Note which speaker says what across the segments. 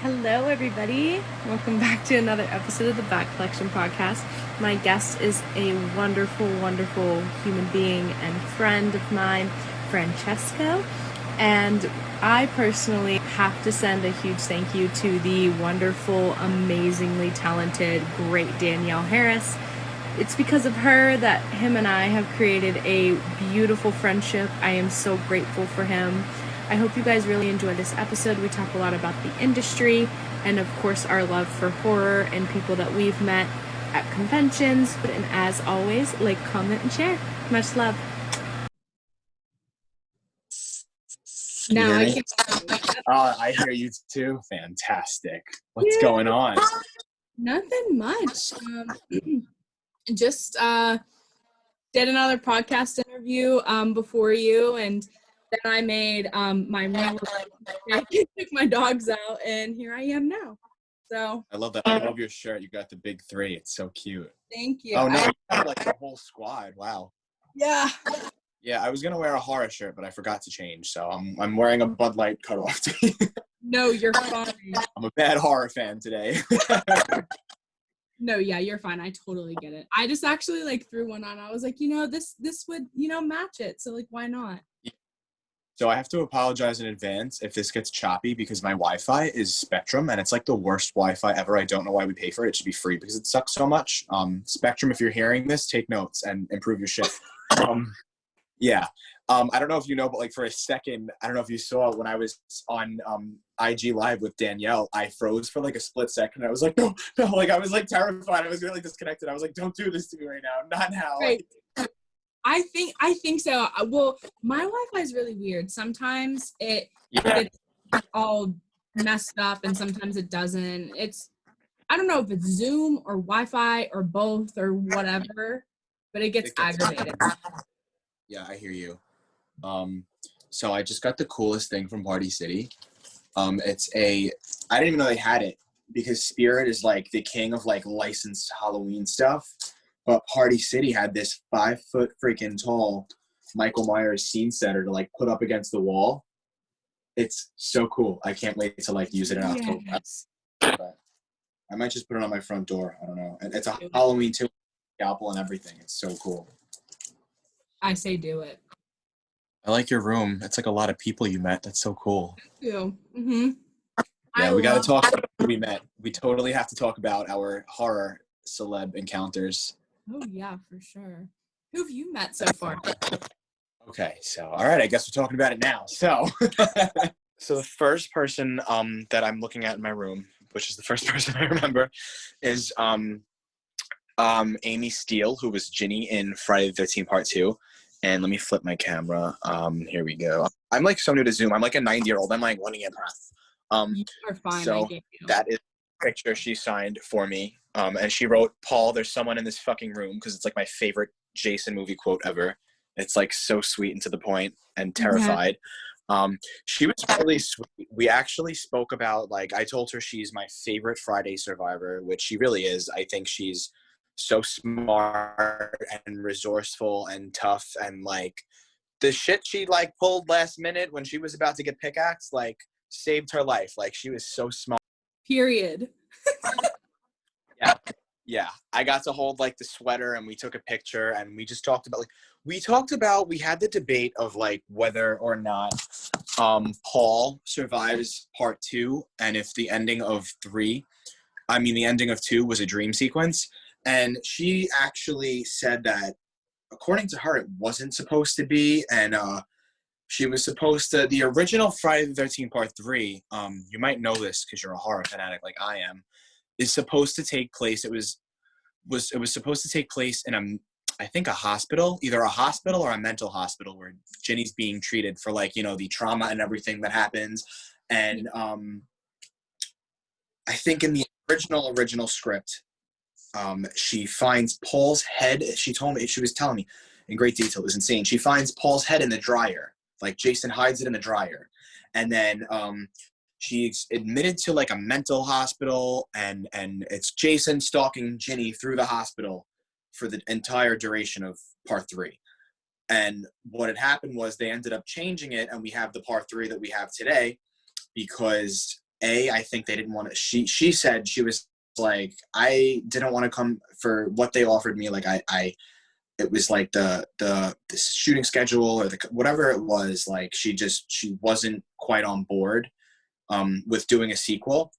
Speaker 1: Hello, everybody. Welcome back to another episode of the Back Collection Podcast. My guest is a wonderful, wonderful human being and friend of mine, Francesco. And I personally have to send a huge thank you to the wonderful, amazingly talented, great Danielle Harris. It's because of her that him and I have created a beautiful friendship. I am so grateful for him. I hope you guys really enjoy this episode. We talk a lot about the industry and, of course, our love for horror and people that we've met at conventions. And as always, like, comment, and share. Much love.
Speaker 2: Now I can. I hear you too. Fantastic. What's going on?
Speaker 1: Nothing much. Just did another podcast interview before you, and then I made my room, took my dogs out, and here I am now. So
Speaker 2: I love that. I love your shirt. You got the big three. It's so cute.
Speaker 1: Thank you.
Speaker 2: Oh no, you have like the whole squad. Wow.
Speaker 1: Yeah.
Speaker 2: Yeah, I was gonna wear a horror shirt, but I forgot to change, so I'm wearing a Bud Light cutoff tee.
Speaker 1: No, you're fine.
Speaker 2: I'm a bad horror fan today.
Speaker 1: No, yeah, you're fine. I totally get it. I just actually threw one on. I was like, this would, match it. So why not?
Speaker 2: So I have to apologize in advance if this gets choppy because my Wi-Fi is Spectrum and it's like the worst Wi-Fi ever. I don't know why we pay for it. It should be free because it sucks so much. Spectrum, if you're hearing this, take notes and improve your shit. Yeah. I don't know if you know, but for a second, I don't know if you saw when I was on IG Live with Danielle, I froze for a split second. I was like, no, I was terrified. I was really disconnected. I was like, don't do this to me right now. Not now.
Speaker 1: Right. I think so. Well, my Wi-Fi is really weird. Sometimes it gets all messed up and sometimes it doesn't. I don't know if it's Zoom or Wi-Fi or both or whatever, but it gets aggravated.
Speaker 2: Yeah, I hear you. So I just got the coolest thing from Party City. I didn't even know they had it because Spirit is the king of licensed Halloween stuff. But Party City had this 5-foot freaking tall Michael Myers scene setter to put up against the wall. It's so cool. I can't wait to use it in October.
Speaker 1: Yes.
Speaker 2: But I might just put it on my front door. I don't know. And it's a Halloween too, scalpel and everything. It's so cool.
Speaker 1: I say do it.
Speaker 2: I like your room. It's a lot of people you met. That's so cool.
Speaker 1: Thank you. Mm-hmm.
Speaker 2: Yeah, we got to talk about who we met. We totally have to talk about our horror celeb encounters.
Speaker 1: Oh, yeah, for sure. Who have you met so far?
Speaker 2: Okay, so, all right, I guess we're talking about it now. So, so the first person that I'm looking at in my room, which is the first person I remember, is Amy Steele, who was Ginny in Friday the 13th Part 2. And let me flip my camera. Here we go. I'm so new to Zoom. I'm a 90-year-old. I'm running at breath.
Speaker 1: You are fine.
Speaker 2: So that is a picture she signed for me. And she wrote, "Paul, there's someone in this fucking room," because it's my favorite Jason movie quote ever. It's so sweet and to the point and terrified. She was really sweet. We actually spoke about I told her she's my favorite Friday survivor, which she really is. I think she's so smart and resourceful and tough, and the shit she pulled last minute when she was about to get pickaxed saved her life. She was so smart.
Speaker 1: Period.
Speaker 2: Yeah. I got to hold the sweater and we took a picture and we just talked about we had the debate of whether or not Paul survives Part 2 and if the ending of 2 was a dream sequence. And she actually said that according to her, it wasn't supposed to be. And she was supposed to, the original Friday the 13th Part 3, you might know this because you're a horror fanatic like I am, is supposed to take place. It was supposed to take place in a hospital, either a hospital or a mental hospital where Ginny's being treated for the trauma and everything that happens. And I think in the original script, she finds Paul's head. She was telling me in great detail. It was insane. She finds Paul's head in the dryer. Jason hides it in the dryer. And then she's admitted to a mental hospital, and it's Jason stalking Ginny through the hospital for the entire duration of Part 3. And what had happened was they ended up changing it, and we have the Part 3 that we have today because I think they didn't want to, she said, she was like, I didn't want to come for what they offered me. Like it was like the shooting schedule or whatever it was, like she wasn't quite on board with doing a sequel.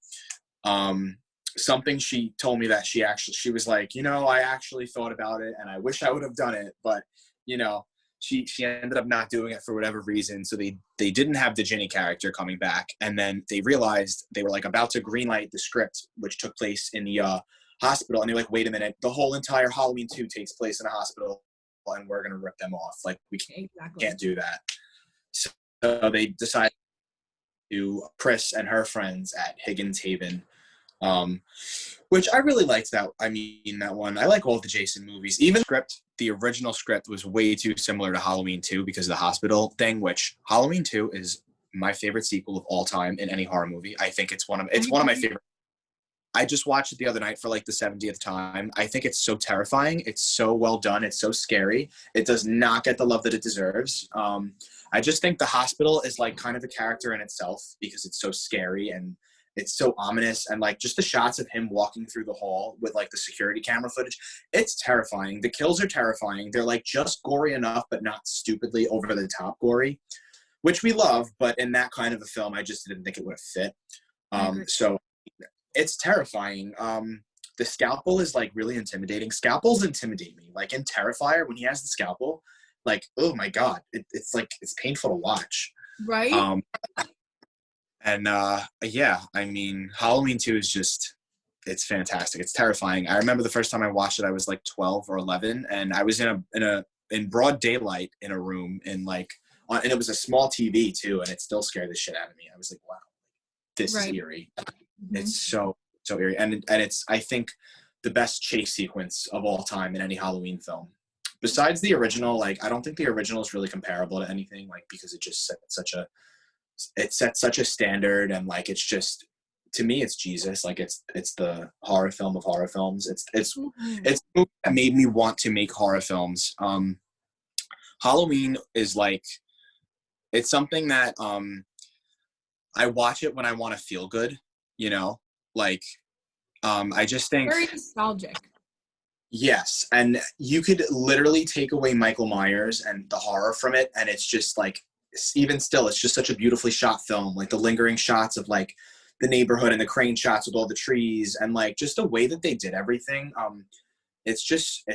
Speaker 2: Something she told me that she was like, I actually thought about it and I wish I would have done it, but she ended up not doing it for whatever reason. So they didn't have the Ginny character coming back, and then they realized they were like about to greenlight the script, which took place in the hospital, and they're like, wait a minute, the whole entire Halloween 2 takes place in a hospital, and we're gonna rip them off. Like we can't do that. So they decided to Chris and her friends at Higgins Haven. Which I really liked that. I mean, that one. I like all the Jason movies. Even the original script was way too similar to Halloween 2 because of the hospital thing, which Halloween 2 is my favorite sequel of all time in any horror movie. I think it's one of my favorite. I just watched it the other night for like the 70th time. I think it's so terrifying. It's so well done. It's so scary. It does not get the love that it deserves. I just think the hospital is like kind of a character in itself because it's so scary and it's so ominous, and like just the shots of him walking through the hall with like the security camera footage, it's terrifying. The kills are terrifying. They're like just gory enough, but not stupidly over the top gory, which we love. But in that kind of a film, I just didn't think it would have fit. So it's terrifying. The scalpel is like really intimidating. Scalpels intimidate me. Like in Terrifier, when he has the scalpel, like, oh my God, it's like, it's painful to watch.
Speaker 1: Right.
Speaker 2: And yeah, I mean, Halloween 2 is just, it's fantastic. It's terrifying. I remember the first time I watched it, I was like 12 or 11, and I was in broad daylight in a room, and it was a small TV too, and it still scared the shit out of me. I was like, wow, this is eerie. Mm-hmm. It's so eerie, and it's, I think, the best chase sequence of all time in any Halloween film. Besides the original, like I don't think the original is really comparable to anything, like because it just sets such a standard, and like it's just, to me, it's Jesus. Like it's the horror film of horror films. It's that made me want to make horror films. Halloween is like, it's something that I watch it when I want to feel good, like I just think
Speaker 1: very nostalgic.
Speaker 2: Yes, and you could literally take away Michael Myers and the horror from it, and it's just like, even still, it's just such a beautifully shot film. Like the lingering shots of like the neighborhood and the crane shots with all the trees, and like just the way that they did everything. It's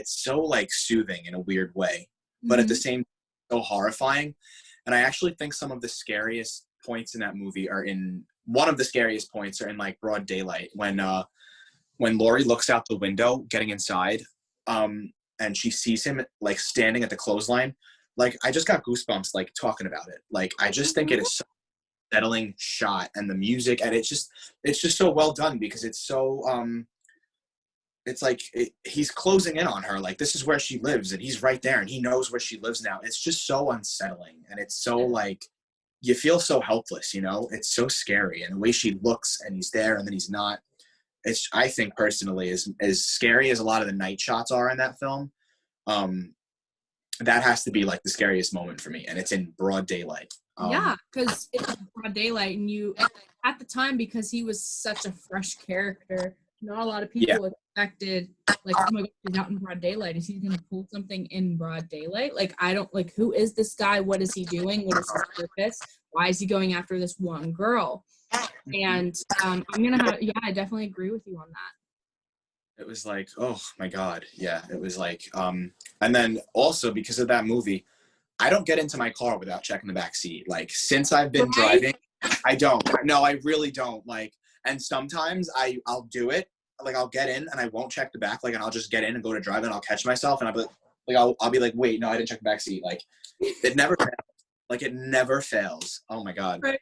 Speaker 2: so like soothing in a weird way, but at the same time, so horrifying. And I actually think some of the scariest points in that movie one of the scariest points are in like broad daylight when Laurie looks out the window getting inside, and she sees him like standing at the clothesline. Like I just got goosebumps like talking about it. Like I just think it is so settling shot, and the music, and it's just so well done because it's so it's like he's closing in on her, like this is where she lives, and he's right there, and he knows where she lives now. It's just so unsettling, and it's so like you feel so helpless, it's so scary, and the way she looks, and he's there and then he's not. It's, I think personally, as scary as a lot of the night shots are in that film, that has to be like the scariest moment for me, and it's in broad daylight.
Speaker 1: Yeah, because it's broad daylight, and you, at the time, because he was such a fresh character, not a lot of people expected, like, oh my God, he's out in broad daylight. Is he going to pull something in broad daylight? Like, I don't, like, who is this guy? What is he doing? What is his purpose? Why is he going after this one girl? And I'm going to have, I definitely agree with you on that.
Speaker 2: It was like, oh my God. Yeah, it was like, and then also because of that movie, I don't get into my car without checking the back seat. Like since I've been driving, I don't. No, I really don't. Like, and sometimes I'll do it. Like I'll get in and I won't check the back. Like, and I'll just get in and go to drive and I'll catch myself and I'll be like, wait, no, I didn't check the back seat. Like it never fails. Like it never fails. Oh my God.
Speaker 1: Right.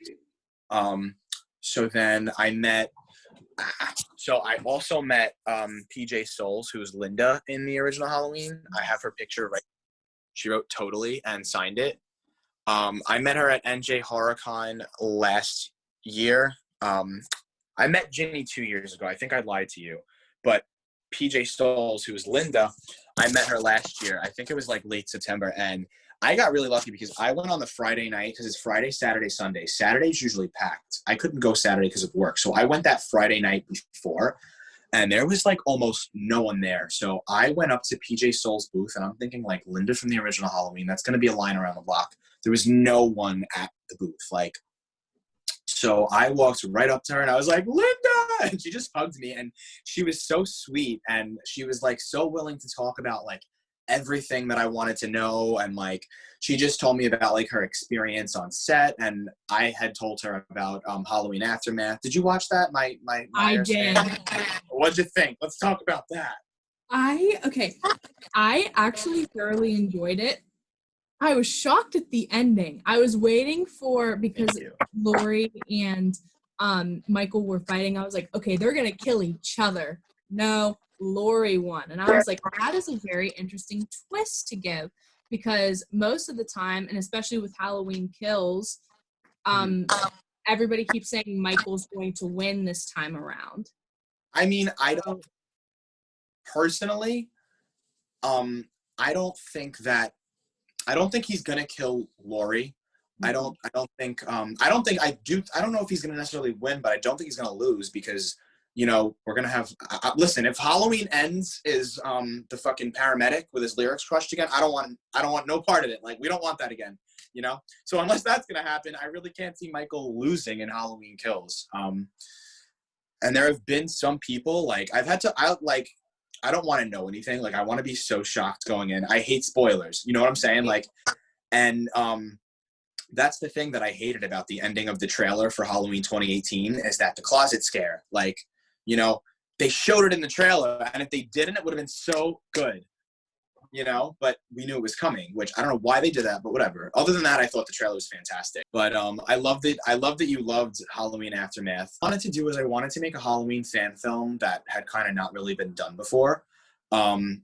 Speaker 2: So then I also met PJ Souls, who's Linda in the original Halloween. I have her picture right. She wrote Totally and signed it. I met her at NJ HorrorCon last year. I met Ginny 2 years ago. I think I lied to you. But PJ Souls, who is Linda, I met her last year. I think it was like late September. And I got really lucky because I went on the Friday night because it's Friday, Saturday, Sunday. Saturday's usually packed. I couldn't go Saturday because of work. So I went that Friday night before, and there was like almost no one there. So I went up to PJ Soul's booth, and I'm thinking like Linda from the original Halloween, that's going to be a line around the block. There was no one at the booth. Like, so I walked right up to her and I was like, Linda! And she just hugged me, and she was so sweet, and she was like so willing to talk about like everything that I wanted to know. And like, she just told me about like her experience on set, and I had told her about Halloween Aftermath. Did you watch that? My
Speaker 3: I did.
Speaker 2: What'd you think? Let's talk about that.
Speaker 3: I actually thoroughly enjoyed it. I was shocked at the ending. I was waiting because Laurie and Michael were fighting. I was like, okay, they're gonna kill each other. No, Laurie won. And I was like, that is a very interesting twist to give, because most of the time, and especially with Halloween Kills, everybody keeps saying Michael's going to win this time around.
Speaker 2: I mean, I don't personally, I don't think he's gonna kill Laurie. I don't think I don't know if he's gonna necessarily win, but I don't think he's gonna lose, because we're gonna have listen, if Halloween Ends is the fucking paramedic with his lyrics crushed again, I don't want no part of it. Like, we don't want that again, so unless that's gonna happen, I really can't see Michael losing in Halloween Kills. And there have been some people, like, I don't want to know anything. Like, I want to be so shocked going in. I hate spoilers. You know what I'm saying? Like, and that's the thing that I hated about the ending of the trailer for Halloween 2018, is that the closet scare, like, they showed it in the trailer, and if they didn't, it would have been so good, but we knew it was coming, which I don't know why they did that, but whatever. Other than that, I thought the trailer was fantastic. But I loved it. I love that you loved Halloween Aftermath. What I wanted to make a Halloween fan film that had kind of not really been done before. And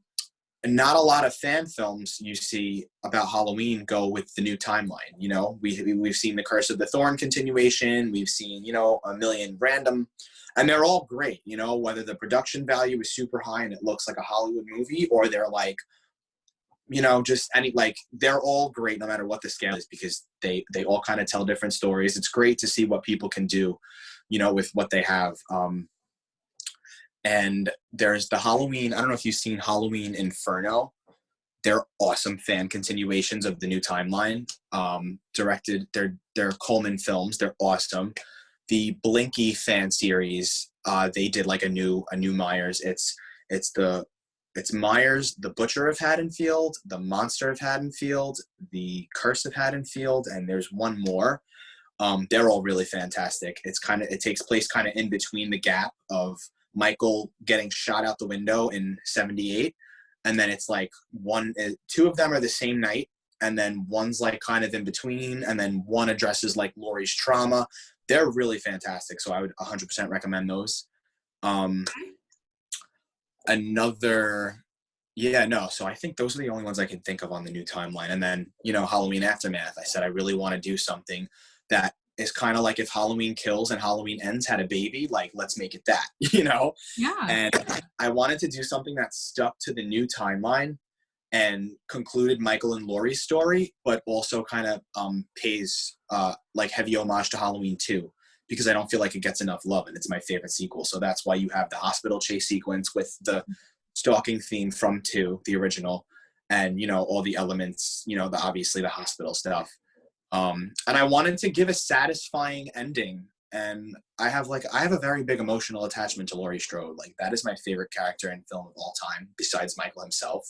Speaker 2: not a lot of fan films you see about Halloween go with the new timeline. We've seen the Curse of the Thorn continuation. We've seen, a million random, and they're all great, whether the production value is super high and it looks like a Hollywood movie, or they're like, just any, like, they're all great no matter what the scale is, because they all kind of tell different stories. It's great to see what people can do, with what they have. And there's the Halloween, I don't know if you've seen Halloween Inferno. They're awesome fan continuations of the new timeline. Directed, they're Coleman films. They're awesome. The Blinky fan series, they did like a new Myers. It's Myers, the Butcher of Haddonfield, the Monster of Haddonfield, the Curse of Haddonfield, and there's one more. They're all really fantastic. It takes place kind of in between the gap of Michael getting shot out the window in 78, and then it's like two of them are the same night, and then one's like kind of in between, and then one addresses like Laurie's trauma. They're really fantastic, so I would 100% recommend those. So I think those are the only ones I can think of on the new timeline. And then, Halloween Aftermath, I said I really want to do something that is kind of like if Halloween Kills and Halloween Ends had a baby, like, let's make it that,
Speaker 3: Yeah.
Speaker 2: And I wanted to do something that stuck to the new timeline and concluded Michael and Laurie's story, but also kind of pays like heavy homage to Halloween 2, because I don't feel like it gets enough love, and it's my favorite sequel. So that's why you have the hospital chase sequence with the stalking theme from 2, the original, and all the elements, obviously the hospital stuff. And I wanted to give a satisfying ending, and I have a very big emotional attachment to Laurie Strode. Like, that is my favorite character in film of all time, besides Michael himself.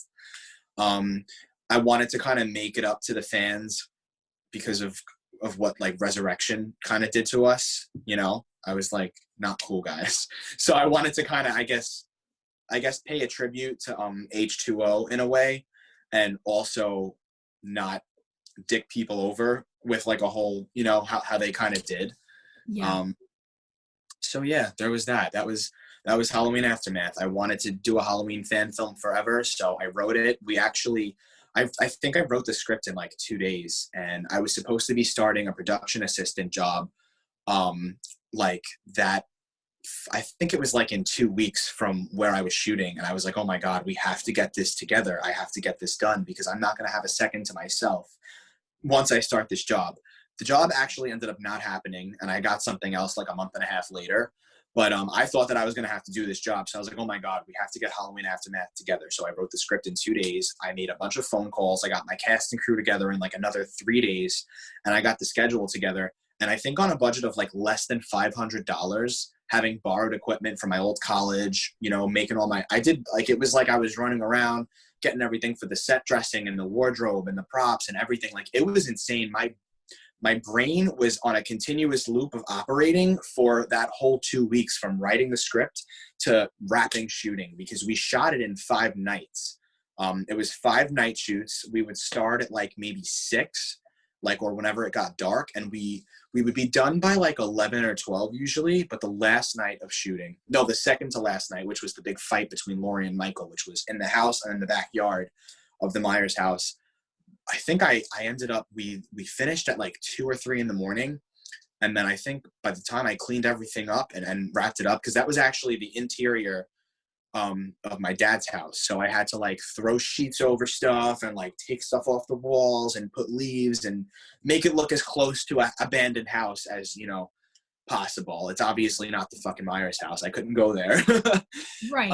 Speaker 2: I wanted to kind of make it up to the fans because of what like Resurrection kind of did to us. I was like, not cool, guys. So I wanted to kind of, I guess pay a tribute to H2O in a way, and also not dick people over with like a whole, how they kind of did.
Speaker 3: Yeah.
Speaker 2: So yeah, there was that. That was Halloween Aftermath. I wanted to do a Halloween fan film forever, so I wrote it. I think I wrote the script in like 2 days, and I was supposed to be starting a production assistant job, like that I think it was like in 2 weeks from where I was shooting. And I was like, oh my God, we have to get this together. I have to get this done because I'm not going to have a second to myself once I start this job. The job actually ended up not happening, and I got something else like a month and a half later. But I thought that I was going to have to do this job. So I was like, oh my God, we have to get Halloween Aftermath together. So I wrote the script in 2 days. I made a bunch of phone calls. I got my cast and crew together in like another 3 days, and I got the schedule together. And I think on a budget of like less than $500, having borrowed equipment from my old college, you know, making all my, I did like, it was like I was running around getting everything for the set dressing and the wardrobe and the props and everything. Like it was insane. My brain was on a continuous loop of operating for that whole 2 weeks from writing the script to wrapping shooting, because we shot it in 5 nights. It was 5 night shoots. We would start at like maybe 6, like, or whenever it got dark, and we would be done by like 11 or 12 usually. But the last night of shooting, no, the second to last night, which was the big fight between Lori and Michael, which was in the house and in the backyard of the Myers house, I think I ended up, we finished at like 2 or 3 in the morning. And then I think by the time I cleaned everything up and wrapped it up, because that was actually the interior of my dad's house. So I had to like throw sheets over stuff and like take stuff off the walls and put leaves and make it look as close to an abandoned house as, you know, possible. It's obviously not the fucking Myers house. I couldn't go there.
Speaker 3: Right.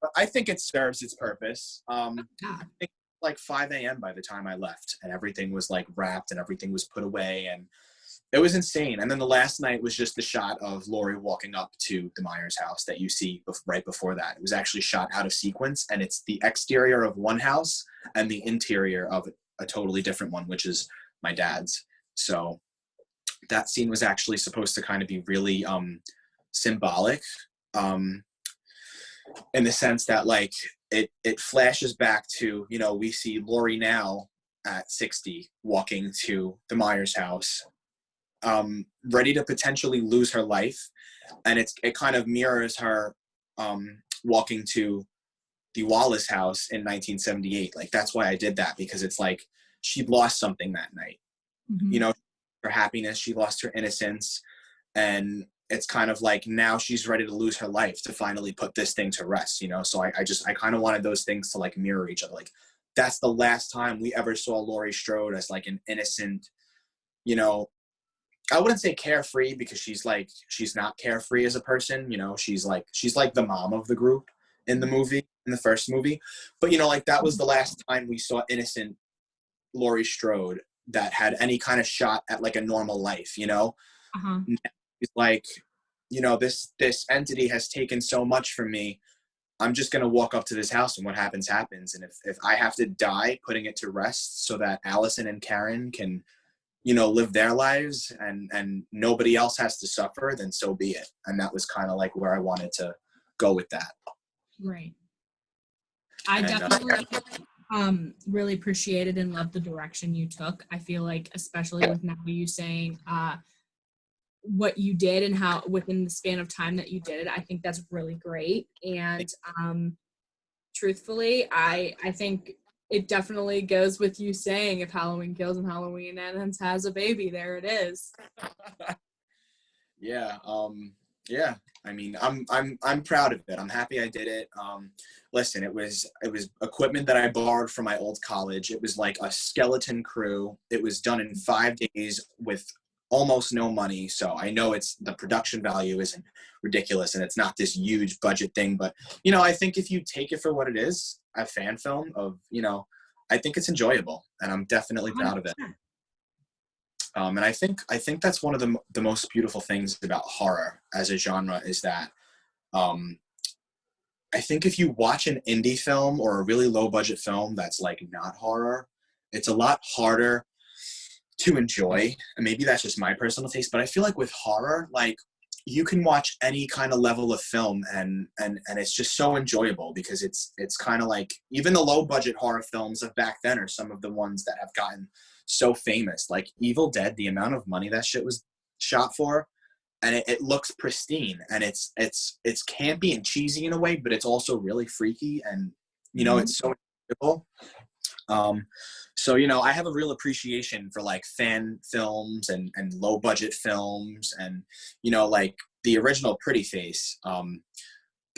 Speaker 2: But I think it serves its purpose. I
Speaker 3: Yeah.
Speaker 2: think like 5 a.m. by the time I left, and everything was like wrapped and everything was put away, and it was insane. And then the last night was just the shot of Lori walking up to the Myers house that you see right before that. It was actually shot out of sequence, and it's the exterior of one house and the interior of a totally different one, which is my dad's. So that scene was actually supposed to kind of be really symbolic, in the sense that like it flashes back to, you know, we see Lori now at 60 walking to the Myers house, ready to potentially lose her life. And it kind of mirrors her walking to Dee Wallace house in 1978. Like, that's why I did that, because it's like she lost something that night.
Speaker 3: Mm-hmm.
Speaker 2: You know, her happiness, she lost her innocence, and it's kind of like now she's ready to lose her life to finally put this thing to rest, you know? So I kind of wanted those things to like mirror each other. Like, that's the last time we ever saw Laurie Strode as like an innocent, you know, I wouldn't say carefree, because she's not carefree as a person, you know, she's like the mom of the group in the movie, in the first movie. But, you know, like that was the last time we saw innocent Laurie Strode that had any kind of shot at like a normal life, you know?
Speaker 3: Uh-huh.
Speaker 2: It's like, you know, this entity has taken so much from me. I'm just going to walk up to this house, and what happens, happens. And if I have to die putting it to rest so that Allison and Karen can, you know, live their lives and nobody else has to suffer, then so be it. And that was kind of like where I wanted to go with that.
Speaker 3: Right. I definitely really appreciated and loved the direction you took. I feel like, especially with now you saying what you did and how within the span of time that you did it, I think that's really great. And truthfully, I think it definitely goes with you saying, if Halloween kills and Halloween ends has a baby, there it is.
Speaker 2: Yeah. Yeah. I mean, I'm proud of it. I'm happy I did it. Listen, it was equipment that I borrowed from my old college. It was like a skeleton crew. It was done in 5 days with almost no money. So I know the production value isn't ridiculous, and it's not this huge budget thing, but, you know, I think if you take it for what it is, a fan film of, you know, I think it's enjoyable, and I'm definitely proud of it. And I think that's one of the most beautiful things about horror as a genre is that I think if you watch an indie film or a really low budget film that's like not horror, it's a lot harder to enjoy. And maybe that's just my personal taste, but I feel like with horror, like, you can watch any kind of level of film and it's just so enjoyable, because it's kind of like, even the low budget horror films of back then are some of the ones that have gotten so famous. Like Evil Dead, the amount of money that shit was shot for, and it looks pristine, and it's campy and cheesy in a way, but it's also really freaky, and, you know, it's so enjoyable. So, you know, I have a real appreciation for like fan films and low budget films, and, you know, like the original Pretty Face,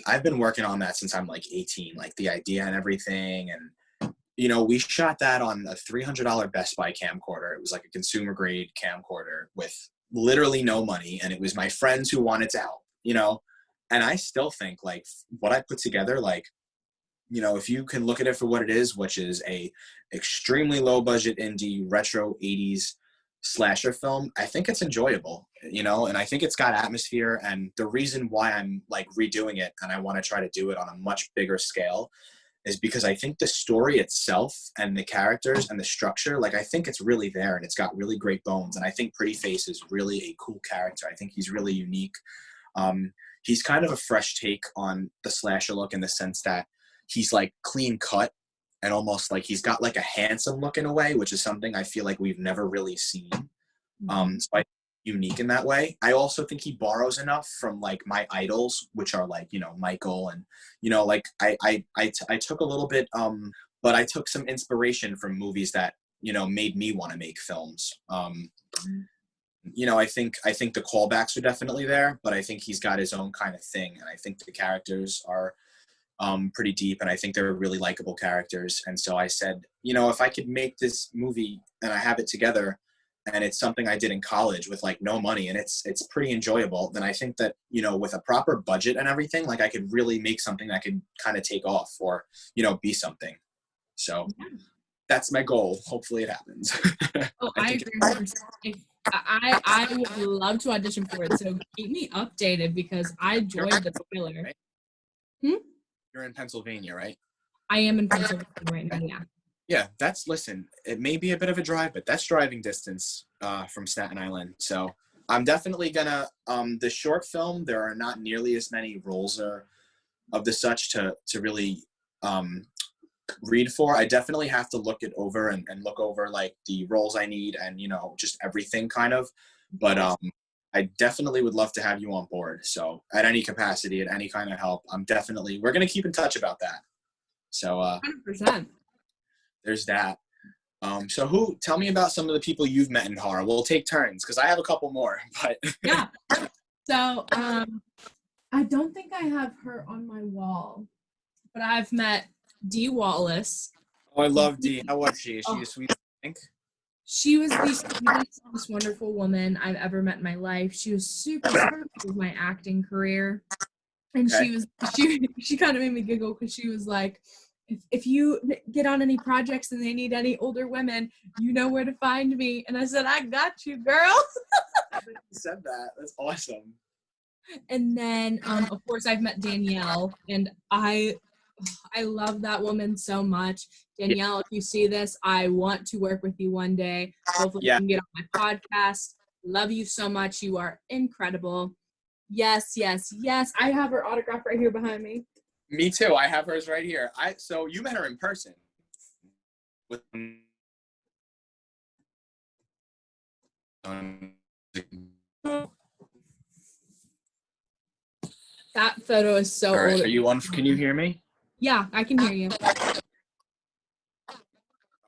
Speaker 2: I've been working on that since I'm like 18, like the idea and everything. And, you know, we shot that on a $300 Best Buy camcorder. It was like a consumer grade camcorder with literally no money. And it was my friends who wanted to help, you know? And I still think like what I put together, like, you know, if you can look at it for what it is, which is a extremely low budget indie retro 80s slasher film, I think it's enjoyable, you know, and I think it's got atmosphere. And the reason why I'm like redoing it and I want to try to do it on a much bigger scale is because I think the story itself and the characters and the structure, like I think it's really there and it's got really great bones. And I think Pretty Face is really a cool character. I think he's really unique. He's kind of a fresh take on the slasher look in the sense that he's like clean cut and almost like he's got like a handsome look in a way, which is something I feel like we've never really seen. So I unique in that way. I also think he borrows enough from like my idols, which are like, you know, Michael and, you know, like I took a little bit, but I took some inspiration from movies that, you know, made me want to make films. You know, I think the callbacks are definitely there, but I think he's got his own kind of thing. And I think the characters are pretty deep, and I think they're really likable characters. And so I said, you know, if I could make this movie and I have it together and it's something I did in college with like no money and it's pretty enjoyable, then I think that, you know, with a proper budget and everything, like I could really make something that could kind of take off or, you know, be something. So that's my goal. Hopefully it happens.
Speaker 3: Oh, I agree 100%. I would love to audition for it, so keep me updated because I enjoyed the trailer.
Speaker 2: Right? You're in Pennsylvania, right?
Speaker 3: I am in Pennsylvania right now, yeah.
Speaker 2: Yeah, listen, it may be a bit of a drive, but that's driving distance from Staten Island. So I'm definitely gonna, the short film, there are not nearly as many roles of the such to really read for. I definitely have to look it over and look over like the roles I need and, you know, just everything kind of. But I definitely would love to have you on board. So at any capacity, at any kind of help, we're going to keep in touch about that. So
Speaker 3: 100%.
Speaker 2: There's that. So tell me about some of the people you've met in horror. We'll take turns because I have a couple more, but
Speaker 3: yeah. So I don't think I have her on my wall, but I've met Dee Wallace.
Speaker 2: Oh, I love Dee. How was she? Is she a sweet thing?
Speaker 3: She was the sweetest, most wonderful woman I've ever met in my life. She was super supportive of my acting career. And okay. she kind of made me giggle because she was like, if you get on any projects and they need any older women, you know where to find me. And I said, I got you, girl.
Speaker 2: I think you said that. That's awesome.
Speaker 3: And then, of course, I've met Danielle, and I love that woman so much. Danielle, if you see this, I want to work with you one day. Hopefully you can get on my podcast. Love you so much. You are incredible. Yes. I have her autograph right here behind me.
Speaker 2: Me too. I have hers right here. So you met her in person.
Speaker 3: That photo is so old.
Speaker 2: Are you on? Can you hear me?
Speaker 3: Yeah, I can hear you.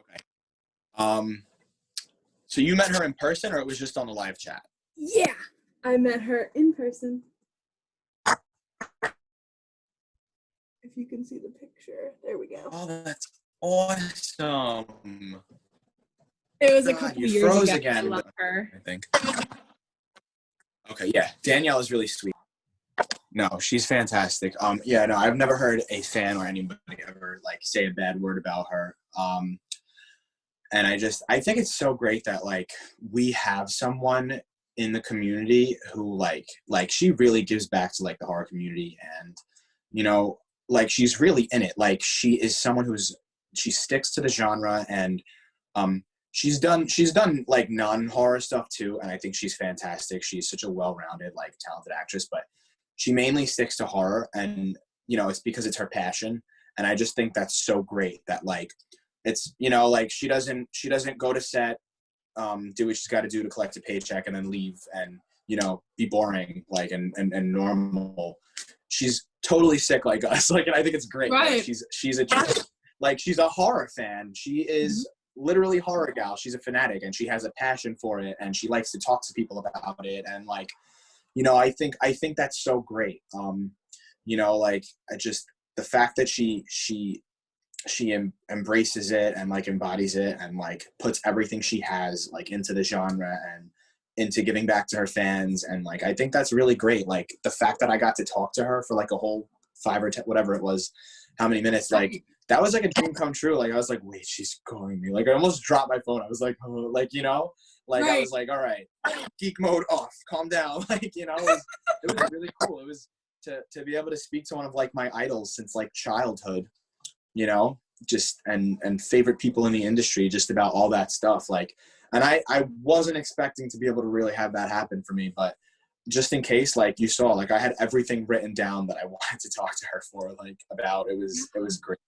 Speaker 2: Okay. So you met her in person, or it was just on the live chat?
Speaker 3: Yeah, I met her in person. If you can see the picture, there we go.
Speaker 2: Oh, that's awesome.
Speaker 3: It was a couple years ago.
Speaker 2: Again,
Speaker 3: I love her.
Speaker 2: I think. Okay, yeah, Danielle is really sweet. No, she's fantastic. Yeah, no, I've never heard a fan or anybody ever like say a bad word about her. And I think it's so great that like we have someone in the community who like she really gives back to like the horror community, and you know, like she's really in it. Like she is someone she sticks to the genre, and she's done like non-horror stuff too, and I think she's fantastic. She's such a well-rounded, like talented actress, but she mainly sticks to horror, and you know, it's because it's her passion. And I just think that's so great that like it's, you know, like she doesn't go to set, do what she's got to do to collect a paycheck and then leave and, you know, be boring like and normal. She's totally sick like us. Like, and I think it's great.
Speaker 3: Right.
Speaker 2: Like, she's a horror fan. She is literally horror gal. She's a fanatic, and she has a passion for it, and she likes to talk to people about it. And like, you know, I think that's so great. You know, like the fact that she embraces it and like embodies it and like puts everything she has like into the genre and into giving back to her fans. And like, I think that's really great. Like the fact that I got to talk to her for like a whole 5 or 10, whatever it was, how many minutes, like that was like a dream come true. Like I was like, wait, she's calling me. Like I almost dropped my phone. I was like, oh, like, you know, like I was like, all right, geek mode off, calm down. Like, you know, it was really cool. It was to be able to speak to one of like my idols since like childhood, you know, just and favorite people in the industry, just about all that stuff. Like, and I wasn't expecting to be able to really have that happen for me, but just in case, like you saw, like I had everything written down that I wanted to talk to her for, like about. It was great.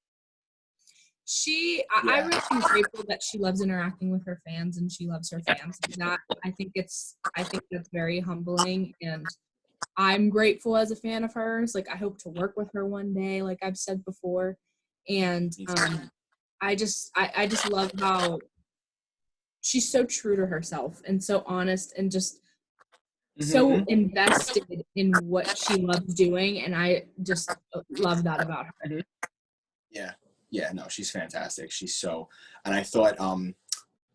Speaker 3: I really am grateful that she loves interacting with her fans and she loves her fans. That I think that's very humbling, and I'm grateful as a fan of hers. Like I hope to work with her one day, like I've said before. And I just love how she's so true to herself and so honest and just so invested in what she loves doing, and I just love that about her.
Speaker 2: Yeah, no, she's fantastic. She's so, and I thought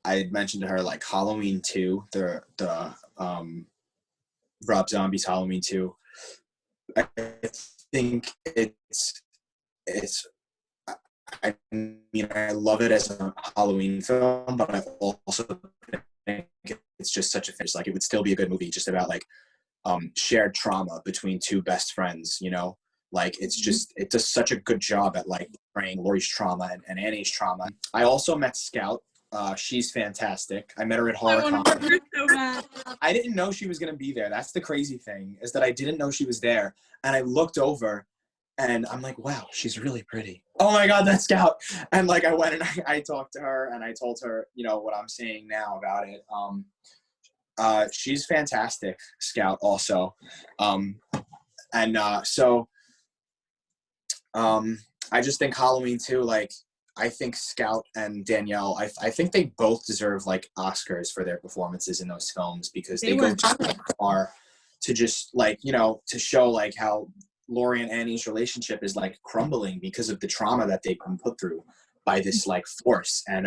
Speaker 2: I had mentioned to her like Halloween 2, the Rob Zombie's Halloween 2. I think it's I mean, I love it as a Halloween film, but I also think it's just such a finish. Like it would still be a good movie just about like shared trauma between two best friends, you know? Like it does such a good job at like portraying Laurie's trauma and Annie's trauma. I also met Scout. She's fantastic. I met her at HorrorCon. I didn't know she was going to be there. That's the crazy thing, is that I didn't know she was there. And I looked over and I'm like, wow, she's really pretty. Oh my God, that's Scout. And like I went and I talked to her and I told her, you know, what I'm saying now about it. She's fantastic, Scout also. I just think Halloween 2, like, I think Scout and Danielle, I think they both deserve, like, Oscars for their performances in those films, because they go too far to just, like, you know, to show, like, how Laurie and Annie's relationship is, like, crumbling because of the trauma that they've been put through by this, like, force. And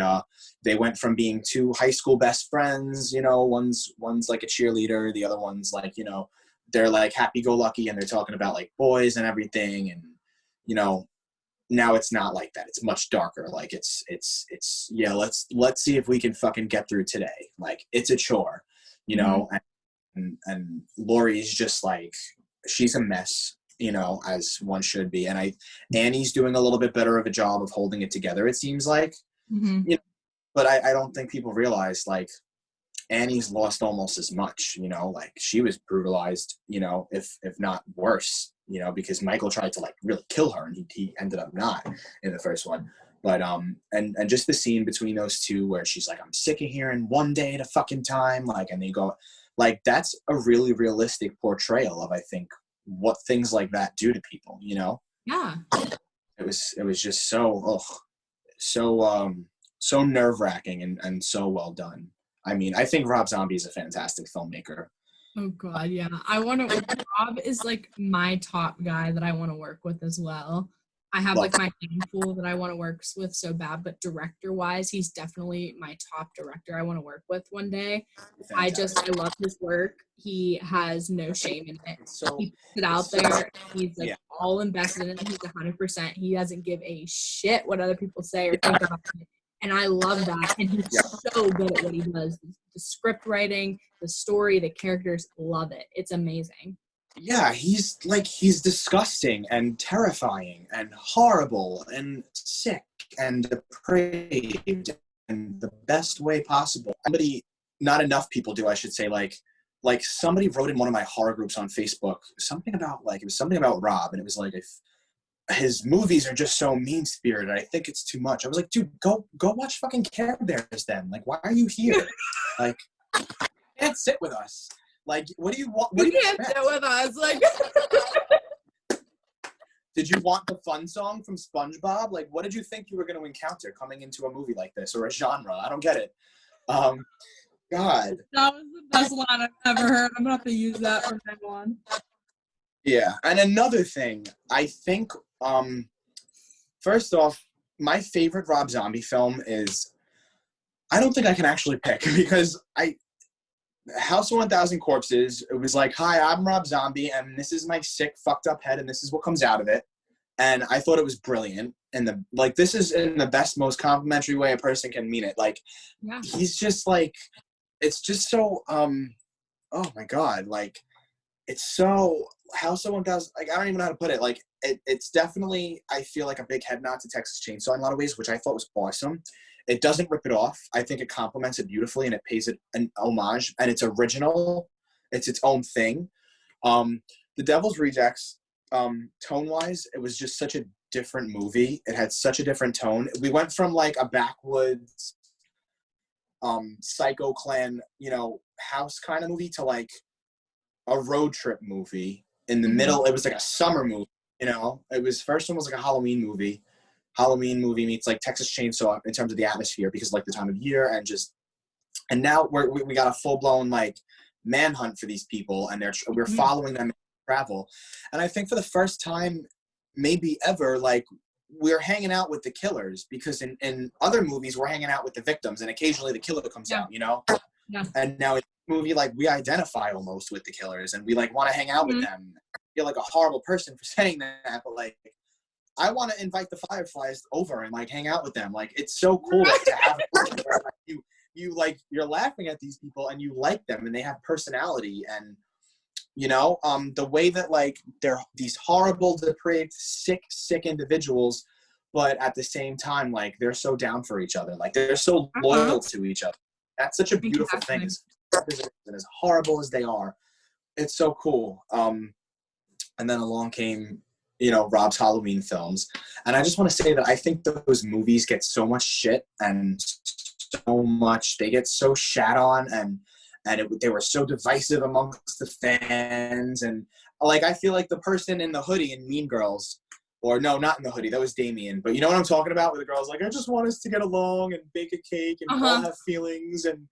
Speaker 2: they went from being two high school best friends, you know, one's like a cheerleader, the other one's, like, you know, they're, like, happy-go-lucky, and they're talking about, like, boys and everything, and, you know, now it's not like that. It's much darker. Like it's yeah, let's see if we can fucking get through today. Like it's a chore, you know, and Laurie's just like, she's a mess, you know, as one should be. And Annie's doing a little bit better of a job of holding it together, it seems like, you know, but I don't think people realize, like, Annie's lost almost as much, you know, like she was brutalized, you know, if not worse, you know, because Michael tried to like really kill her, and he ended up not in the first one. But and just the scene between those two where she's like, I'm sick of hearing one day at a fucking time, like, and they go, like, that's a really realistic portrayal of, I think, what things like that do to people, you know?
Speaker 3: Yeah.
Speaker 2: It was just so nerve-wracking and so well done. I mean, I think Rob Zombie is a fantastic filmmaker.
Speaker 3: Oh God, yeah. Rob is like my top guy that I want to work with as well. I have like my handful that I want to work with so bad, but director-wise, he's definitely my top director I want to work with one day. Fantastic. I love his work. He has no shame in it. He puts it out there. He's like all invested in it. He's 100%. He doesn't give a shit what other people say or think about it. And I love that. And he's so good at what he does. The script writing, the story, the characters, love it. It's amazing.
Speaker 2: Yeah, he's disgusting and terrifying and horrible and sick and depraved in the best way possible. Not enough people do, I should say. Like somebody wrote in one of my horror groups on Facebook something about, like, it was something about Rob, and it was like, if his movies are just so mean-spirited, I think it's too much. I was like, dude, go watch fucking Care Bears then. Like, why are you here? Like, you can't sit with us. Like, what do you want? What do you
Speaker 3: can't sit with us. Like,
Speaker 2: did you want the fun song from SpongeBob? Like, what did you think you were going to encounter coming into a movie like this, or a genre? I don't get it. God.
Speaker 3: That was the Best line I've ever heard. I'm gonna have to use that from now on.
Speaker 2: Yeah, and another thing, I think, first off, my favorite Rob Zombie film is, I don't think I can actually pick because House of 1000 Corpses, it was like, hi, I'm Rob Zombie, and this is my sick, fucked up head, and this is what comes out of it. And I thought it was brilliant. And this is in the best, most complimentary way a person can mean it. Like,
Speaker 3: Yeah.
Speaker 2: he's just like, it's just so, oh my God, like, it's so, House of 1000, like, I don't even know how to put it. Like, it's definitely, I feel like a big head nod to Texas Chainsaw in a lot of ways, which I thought was awesome. It doesn't rip it off. I think it complements it beautifully, and it pays it an homage, and it's original. It's its own thing. The Devil's Rejects, tone-wise, it was just such a different movie. It had such a different tone. We went from like a backwoods, psycho clan, house kind of movie to like a road trip movie. In the middle, it was like a summer movie. It was, first one was like a Halloween movie. Halloween movie meets like Texas Chainsaw in terms of the atmosphere because like the time of year and now we got a full blown like manhunt for these people, and we're following them in travel. And I think for the first time, maybe ever, like, we're hanging out with the killers, because in other movies we're hanging out with the victims, and occasionally the killer comes out,
Speaker 3: Yeah.
Speaker 2: And now in this movie, like, we identify almost with the killers, and we like want to hang out with them. I feel like a horrible person for saying that, but like, I want to invite the Fireflies over and like hang out with them. Like, it's so cool to have you're laughing at these people and you like them and they have personality, and the way that like they're these horrible, depraved, sick individuals, but at the same time, like, they're so down for each other. Like, they're so loyal to each other. That's such a beautiful thing. As horrible as they are, it's so cool. And then along came, Rob's Halloween films. And I just want to say that I think those movies get so much shit, and they get so shat on, and they were so divisive amongst the fans. And like, I feel like the person in the hoodie in Mean Girls, or no, not in the hoodie, that was Damien, but you know what I'm talking about, where the girl's like, I just want us to get along and bake a cake and all have feelings, and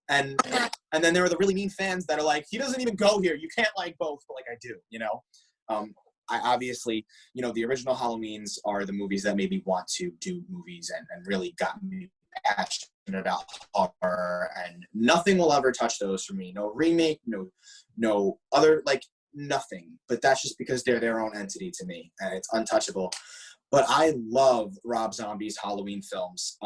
Speaker 2: then there are the really mean fans that are like, he doesn't even go here, you can't like both. But like, I do. I obviously, the original Halloweens are the movies that made me want to do movies and really got me passionate about horror, and nothing will ever touch those for me. No remake, no other, like, nothing. But that's just because they're their own entity to me, and it's untouchable. But I love Rob Zombie's Halloween films.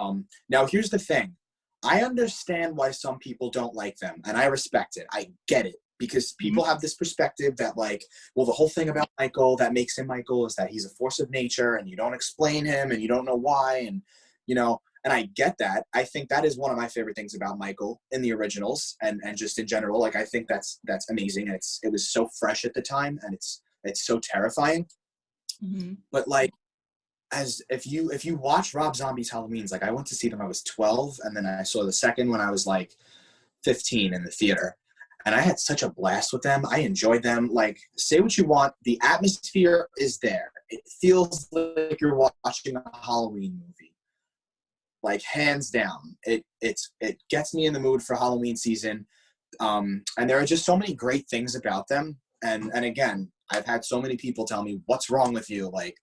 Speaker 2: Now here's the thing. I understand why some people don't like them, and I respect it. I get it. Because people have this perspective that, like, well, the whole thing about Michael that makes him Michael is that he's a force of nature, and you don't explain him, and you don't know why, and and I get that. I think that is one of my favorite things about Michael in the originals, and just in general. Like, I think that's amazing, and it was so fresh at the time, and it's so terrifying. But like, if you watch Rob Zombie's Halloweens, like, I went to see them when I was 12, and then I saw the second when I was like 15 in the theater. And I had such a blast with them. I enjoyed them. Like, say what you want, the atmosphere is there. It feels like you're watching a Halloween movie. Like, hands down. It gets me in the mood for Halloween season. And there are just so many great things about them. And again, I've had so many people tell me, what's wrong with you? Like,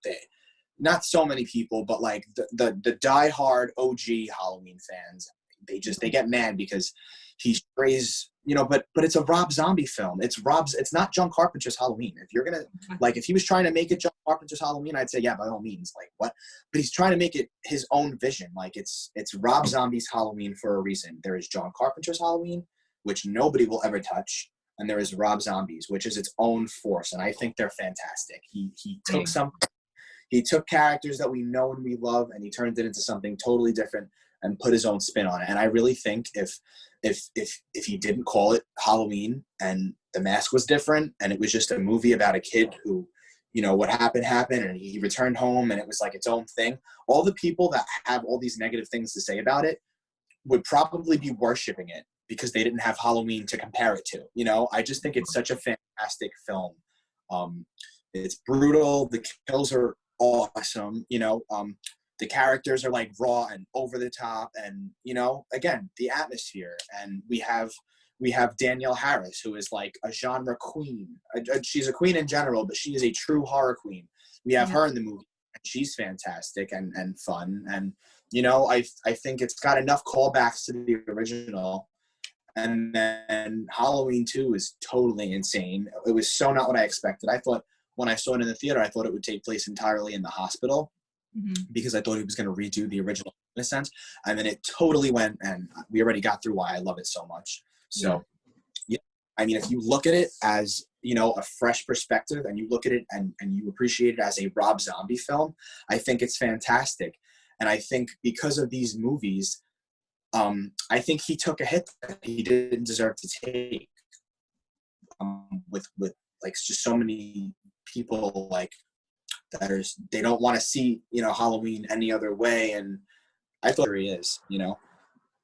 Speaker 2: not so many people, but like the diehard OG Halloween fans, they get mad because he strays, but it's a Rob Zombie film. It's not John Carpenter's Halloween. If you're gonna, like, if he was trying to make it John Carpenter's Halloween, I'd say, yeah, by all means, like, what? But he's trying to make it his own vision. Like, it's Rob Zombie's Halloween for a reason. There is John Carpenter's Halloween, which nobody will ever touch, and there is Rob Zombie's, which is its own force, and I think they're fantastic. He took characters that we know and we love, and he turned it into something totally different and put his own spin on it. And I really think if he didn't call it Halloween, and the mask was different, and it was just a movie about a kid who, what happened, and he returned home, and it was like its own thing, all the people that have all these negative things to say about it would probably be worshiping it because they didn't have Halloween to compare it to. I just think it's such a fantastic film. It's brutal. The kills are awesome. The characters are like raw and over the top, and again, the atmosphere. And we have We have Danielle Harris, who is like a genre queen. She's a queen in general, but she is a true horror queen. We have her in the movie, and she's fantastic and fun. And, you know, I think it's got enough callbacks to the original. And then Halloween 2 is totally insane. It was so not what I expected. I thought when I saw it in the theater, I thought it would take place entirely in the hospital because I thought he was going to redo the original in a sense. And then it totally went, and we already got through why I love it so much. So, yeah, I mean, if you look at it as, you know, a fresh perspective and you look at it and you appreciate it as a Rob Zombie film, I think it's fantastic. And I think because of these movies, I think he took a hit that he didn't deserve to take with like just so many people like that they don't want to see, you know, Halloween any other way. And I thought he is, you know,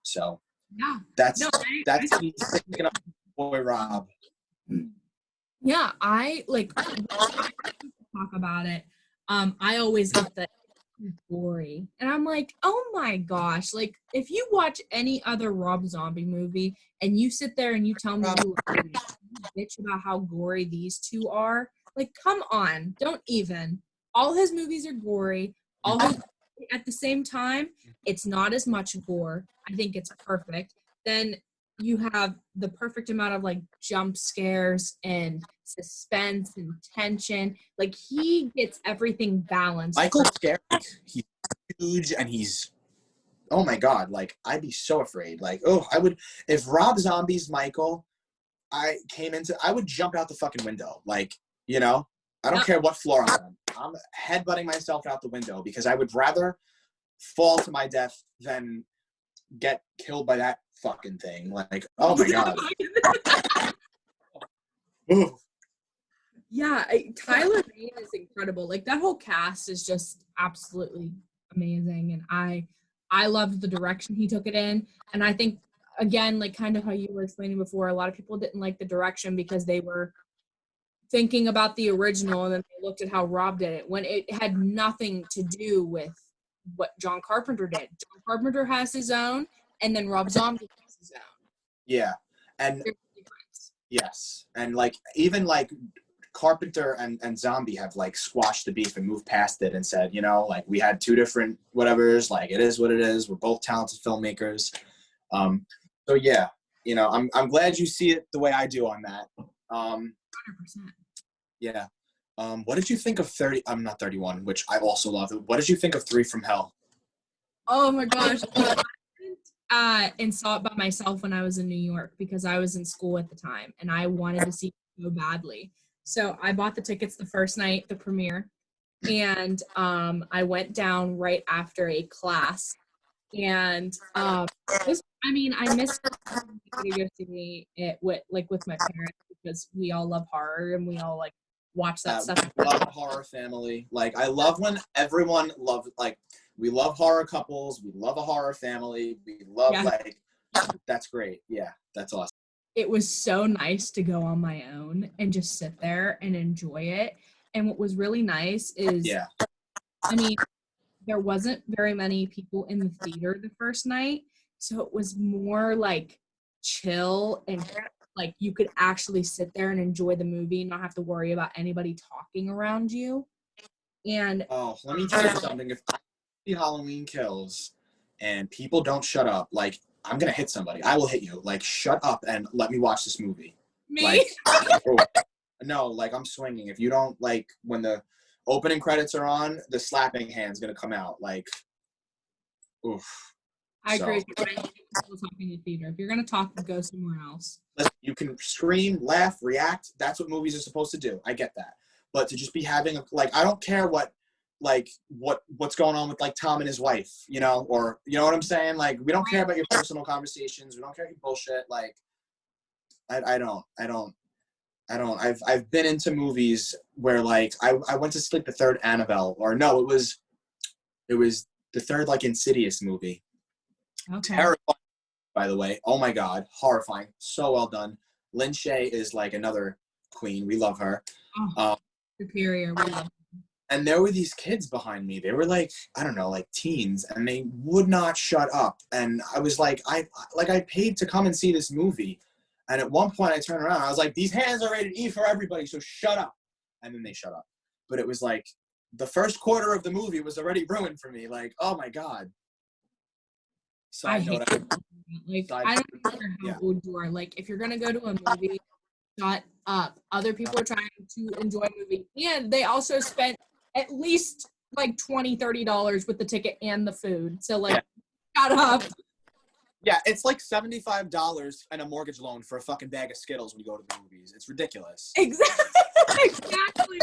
Speaker 2: so that's me thinking of boy Rob.
Speaker 3: Yeah, I like talk about it. I always get the gory, and I'm like, oh my gosh, like if you watch any other Rob Zombie movie and you sit there and you tell me you bitch about how gory these two are, like come on, don't even. All his movies are gory. At the same time, it's not as much gore. I think it's perfect. Then you have the perfect amount of like jump scares and suspense and tension. Like he gets everything balanced.
Speaker 2: Michael's scary. He's huge and he's, oh my God, like I'd be so afraid. Like, oh, I would, if Rob Zombie's Michael, I would jump out the fucking window. Like, you know, I don't care what floor I'm on. I'm headbutting myself out the window because I would rather fall to my death than get killed by that fucking thing. Like, oh my God.
Speaker 3: Yeah, Tyler Mane is incredible. Like that whole cast is just absolutely amazing, and I loved the direction he took it in. And I think again, like kind of how you were explaining before, a lot of people didn't like the direction because they were thinking about the original and then they looked at how Rob did it when it had nothing to do with what John Carpenter did. John Carpenter has his own, and then Rob Zombie has his own.
Speaker 2: Yeah, and yes, and like even like Carpenter and Zombie have like squashed the beef and moved past it and said, you know, like we had two different whatevers, like it is what it is. We're both talented filmmakers. So yeah, you know, I'm glad you see it the way I do on that.
Speaker 3: 100%.
Speaker 2: Yeah. What did you think of 30? I'm not 31, which I also love. What did you think of 3 from Hell?
Speaker 3: Oh my gosh. And saw it by myself when I was in New York because I was in school at the time and I wanted to see it so badly. So I bought the tickets the first night, the premiere, and I went down right after a class. And I missed to go see it with my parents because we all love horror and we all like watch that stuff.
Speaker 2: Love horror family. Like I love when everyone loves, like we love horror couples. We love a horror family. We love like that's great. Yeah, that's awesome.
Speaker 3: It was so nice to go on my own and just sit there and enjoy it. And what was really nice is, I mean, there wasn't very many people in the theater the first night. So it was more like chill and like you could actually sit there and enjoy the movie and not have to worry about anybody talking around you. And
Speaker 2: let me tell you something. If I see Halloween Kills and people don't shut up, like I'm gonna hit somebody. I will hit you. Like shut up and let me watch this movie.
Speaker 3: Me?
Speaker 2: Like, no, like I'm swinging. If you don't like when the opening credits are on, the slapping hand's gonna come out. Like, oof.
Speaker 3: I agree. Talking in the theater. If you're gonna talk, go somewhere else.
Speaker 2: Listen, you can scream, laugh, react. That's what movies are supposed to do. I get that. But to just be having like, I don't care what's going on with like Tom and his wife, you know, or you know what I'm saying? Like, we don't care about your personal conversations. We don't care about your bullshit. Like, I don't. I've been into movies where like I went to sleep the third Annabelle, or no, it was the third like Insidious movie.
Speaker 3: Okay.
Speaker 2: Terrifying, by the way. Oh my God, horrifying. So well done. Lynn Shay is like another queen. We love her.
Speaker 3: Superior. We love her.
Speaker 2: And there were these kids behind me. They were like, I don't know, like teens, and they would not shut up. And I was like, I paid to come and see this movie, And at one point I turned around, I was like, these hands are rated E for everybody, so shut up. And then they shut up. But it was like, the first quarter of the movie was already ruined for me. Like, oh my God. Side note,
Speaker 3: I don't care how old you are. Like, if you're gonna go to a movie, shut up. Other people are trying to enjoy a movie, and they also spent at least like $20-$30 with the ticket and the food. So like, shut up.
Speaker 2: Yeah, it's like $75 and a mortgage loan for a fucking bag of Skittles when you go to the movies. It's ridiculous.
Speaker 3: Exactly.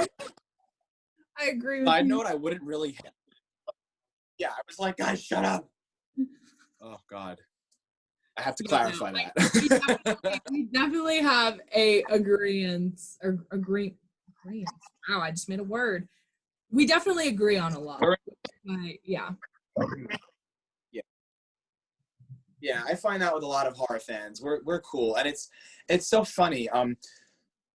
Speaker 3: I agree with
Speaker 2: Side
Speaker 3: you.
Speaker 2: note, I wouldn't really. Yeah, I was like, guys, shut up. Oh God, I have to clarify that.
Speaker 3: We definitely have a agreement. Wow, I just made a word. We definitely agree on a lot. Yeah.
Speaker 2: Yeah, I find that with a lot of horror fans. We're cool, and it's so funny.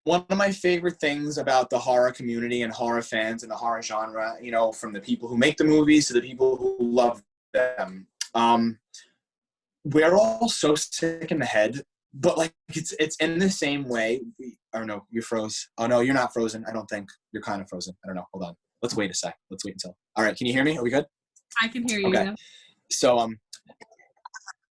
Speaker 2: One of my favorite things about the horror community and horror fans and the horror genre, you know, from the people who make the movies to the people who love them, we're all so sick in the head, but like it's in the same way. Or no, you froze. Oh no, you're not frozen. I don't think you're kind of frozen. I don't know. Hold on. Let's wait a sec. Let's wait until. All right, can you hear me? Are we good?
Speaker 3: I can hear you.
Speaker 2: Okay.
Speaker 3: Yeah.
Speaker 2: So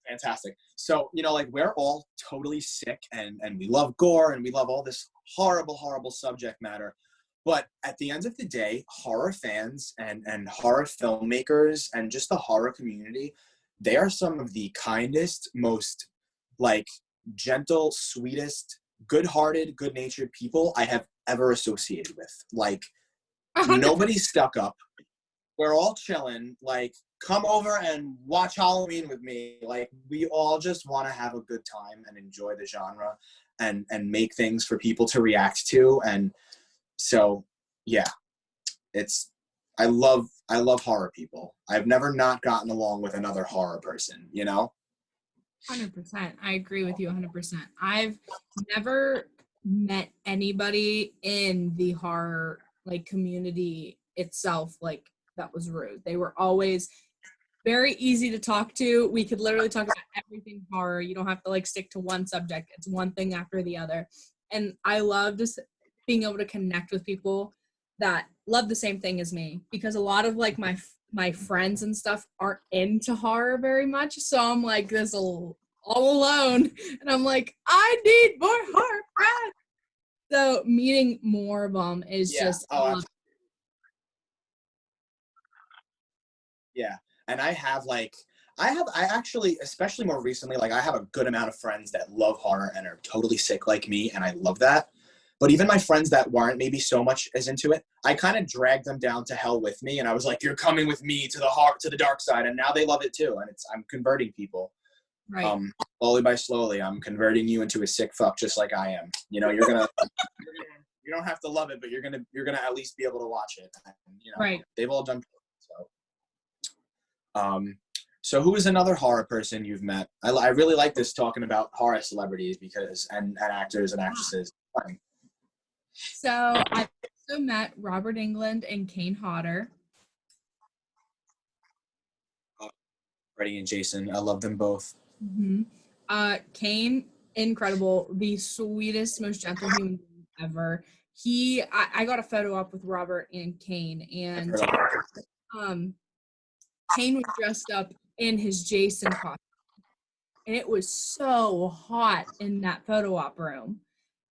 Speaker 2: fantastic. So, you know, like we're all totally sick and we love gore and we love all this horrible subject matter. But at the end of the day, horror fans and horror filmmakers and just the horror community, they are some of the kindest, most like gentle, sweetest, good-hearted, good-natured people I have ever associated with. Like nobody's stuck up. We're all chilling. Like, come over and watch Halloween with me. Like, we all just want to have a good time and enjoy the genre and make things for people to react to. And so, yeah, I love horror people. I've never not gotten along with another horror person, you know?
Speaker 3: 100%. I agree with you 100%. I've never met anybody in the horror like community itself like that was rude. They were always very easy to talk to. We could literally talk about everything horror. You don't have to like stick to one subject. It's one thing after the other. And I love just being able to connect with people that love the same thing as me, because a lot of like my friends and stuff aren't into horror very much. So I'm like this all alone, and I'm like, I need more horror friends. So meeting more of them is just
Speaker 2: yeah. And I actually, especially more recently, like I have a good amount of friends that love horror and are totally sick like me, and I love that. But even my friends that weren't maybe so much as into it, I kind of dragged them down to hell with me, and I was like, "You're coming with me to the dark side," and now they love it too. And I'm converting people,
Speaker 3: right.
Speaker 2: Slowly by slowly. I'm converting you into a sick fuck, just like I am. You know, you don't have to love it, but you're gonna at least be able to watch it. And, you know,
Speaker 3: right.
Speaker 2: They've all done so. So who is another horror person you've met? I really like this talking about horror celebrities because and actors and actresses.
Speaker 3: So I also met Robert Englund and Kane Hodder.
Speaker 2: Freddie and Jason, I love them both.
Speaker 3: Mm-hmm. Kane, incredible, the sweetest, most gentle human being ever. I got a photo up with Robert and Kane, and Kane was dressed up in his Jason costume, and it was so hot in that photo op room.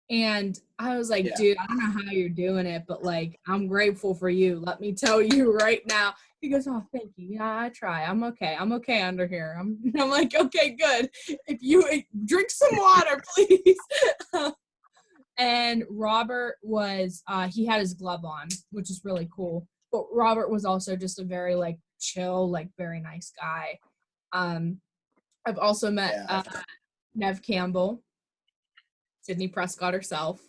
Speaker 3: And I was like, dude, I don't know how you're doing it, but like, I'm grateful for you. Let me tell you right now. He goes, oh, thank you. Yeah, I try. I'm okay under here. I'm like, okay, good. If you drink some water, please. And Robert was, he had his glove on, which is really cool. But Robert was also just a very like chill, like very nice guy. I've also met Nev Campbell, Sydney Prescott herself.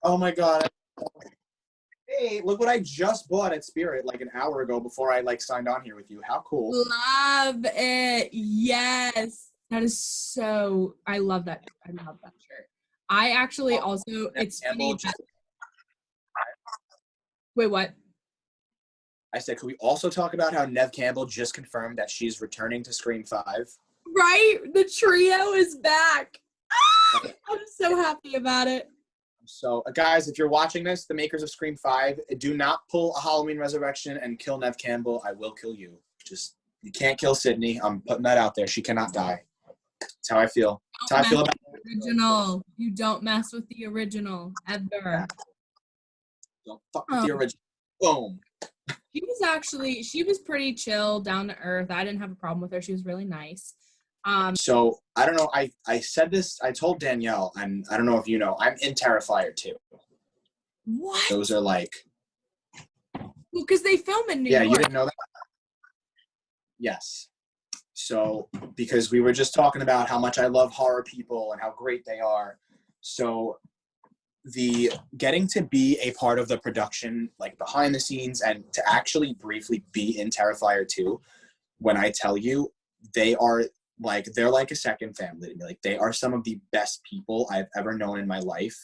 Speaker 2: Oh my God. Hey, look what I just bought at Spirit like an hour ago before I like signed on here with you. How cool.
Speaker 3: Love it. Yes. That is so, I love that shirt. I actually also, it's funny. Wait, what?
Speaker 2: I said, could we also talk about how Nev Campbell just confirmed that she's returning to Scream 5?
Speaker 3: Right? The trio is back. I'm so happy about it.
Speaker 2: So, guys, if you're watching this, the makers of Scream 5, do not pull a Halloween Resurrection and kill Nev Campbell. I will kill you. Just, you can't kill Sydney. I'm putting that out there. She cannot die. That's how I feel. That's how I feel about
Speaker 3: the original. You don't mess with the original, ever.
Speaker 2: Don't fuck with the original. Boom.
Speaker 3: She was pretty chill, down to earth. I didn't have a problem with her. She was really nice.
Speaker 2: So I don't know. I said this. I told Danielle, and I don't know if you know. I'm in Terrifier 2.
Speaker 3: What?
Speaker 2: Those are like.
Speaker 3: Well, because they film in New York.
Speaker 2: Yeah, you didn't know that. Yes. So because we were just talking about how much I love horror people and how great they are. So the getting to be a part of the production, like behind the scenes, and to actually briefly be in Terrifier 2, when I tell you, they're like a second family to me. Like, they are some of the best people I've ever known in my life.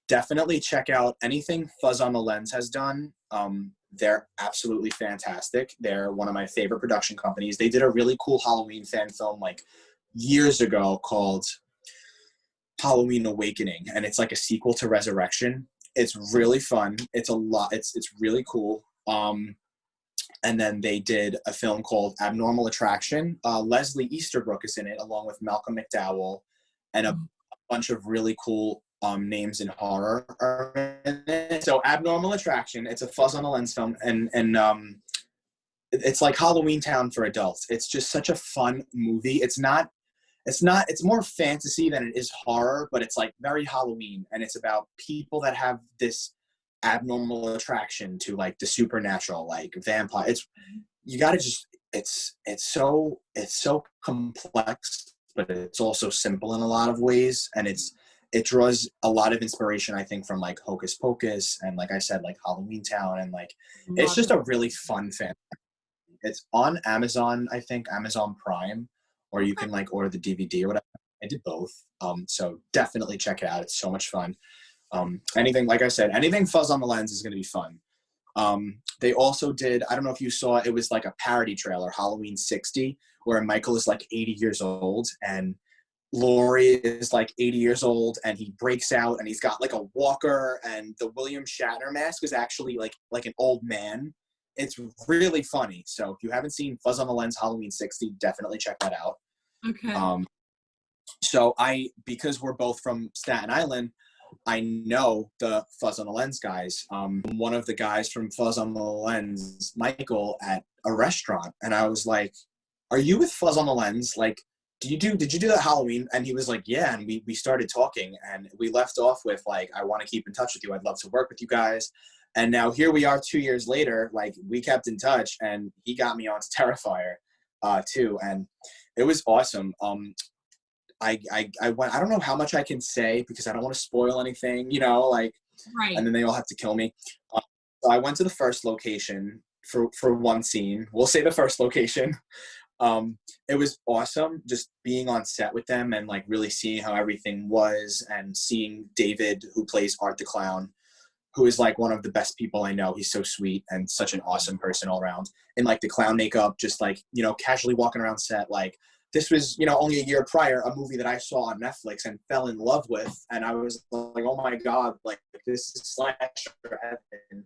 Speaker 2: Definitely check out anything Fuzz on the Lens has done. They're absolutely fantastic. They're one of my favorite production companies. They did a really cool Halloween fan film like years ago called Halloween Awakening, and it's like a sequel to Resurrection. It's really fun. It's really cool. And then they did a film called Abnormal Attraction. Leslie Easterbrook is in it, along with Malcolm McDowell, and a bunch of really cool names in horror are in it. So Abnormal Attraction, it's a Fuzz on the Lens film, and it's like Halloween Town for adults. It's just such a fun movie. It's more fantasy than it is horror, but it's like very Halloween, and it's about people that have this abnormal attraction to like the supernatural, like vampire. It's so complex, but it's also simple in a lot of ways, and it draws a lot of inspiration, I think, from like Hocus Pocus and, like I said, like Halloween Town, and like it's just a really fun fan. It's on Amazon, I think, Amazon Prime, or you can like order the DVD or whatever. I did both. So definitely check it out. It's so much fun. Anything, like I said, anything Fuzz on the Lens is going to be fun. They also did, I don't know if you saw, it was like a parody trailer, Halloween 60, where Michael is like 80 years old and Laurie is like 80 years old, and he breaks out and he's got like a walker, and the William Shatner mask is actually like an old man. It's really funny. So if you haven't seen Fuzz on the Lens Halloween 60, definitely check that out.
Speaker 3: Okay.
Speaker 2: So because we're both from Staten Island, I know the Fuzz on the Lens guys. One of the guys from Fuzz on the Lens, Michael, at a restaurant, and I was like, "Are you with Fuzz on the Lens? Like, did you do that Halloween?" And he was like, "Yeah." And we started talking, and we left off with like, "I want to keep in touch with you. I'd love to work with you guys." And now here we are 2 years later. Like, we kept in touch, and he got me onto Terrifier too, and it was awesome. I went, I don't know how much I can say because I don't want to spoil anything, like,
Speaker 3: Right.
Speaker 2: and then they all have to kill me. So I went to the first location for one scene. We'll say the first location. It was awesome just being on set with them and like really seeing how everything was, and seeing David, who plays Art the Clown, who is like one of the best people I know. He's so sweet and such an awesome person all around. And like the clown makeup, just like, casually walking around set. Like, this was, only a year prior, a movie that I saw on Netflix and fell in love with. And I was like, oh my God, like, this is slasher heaven.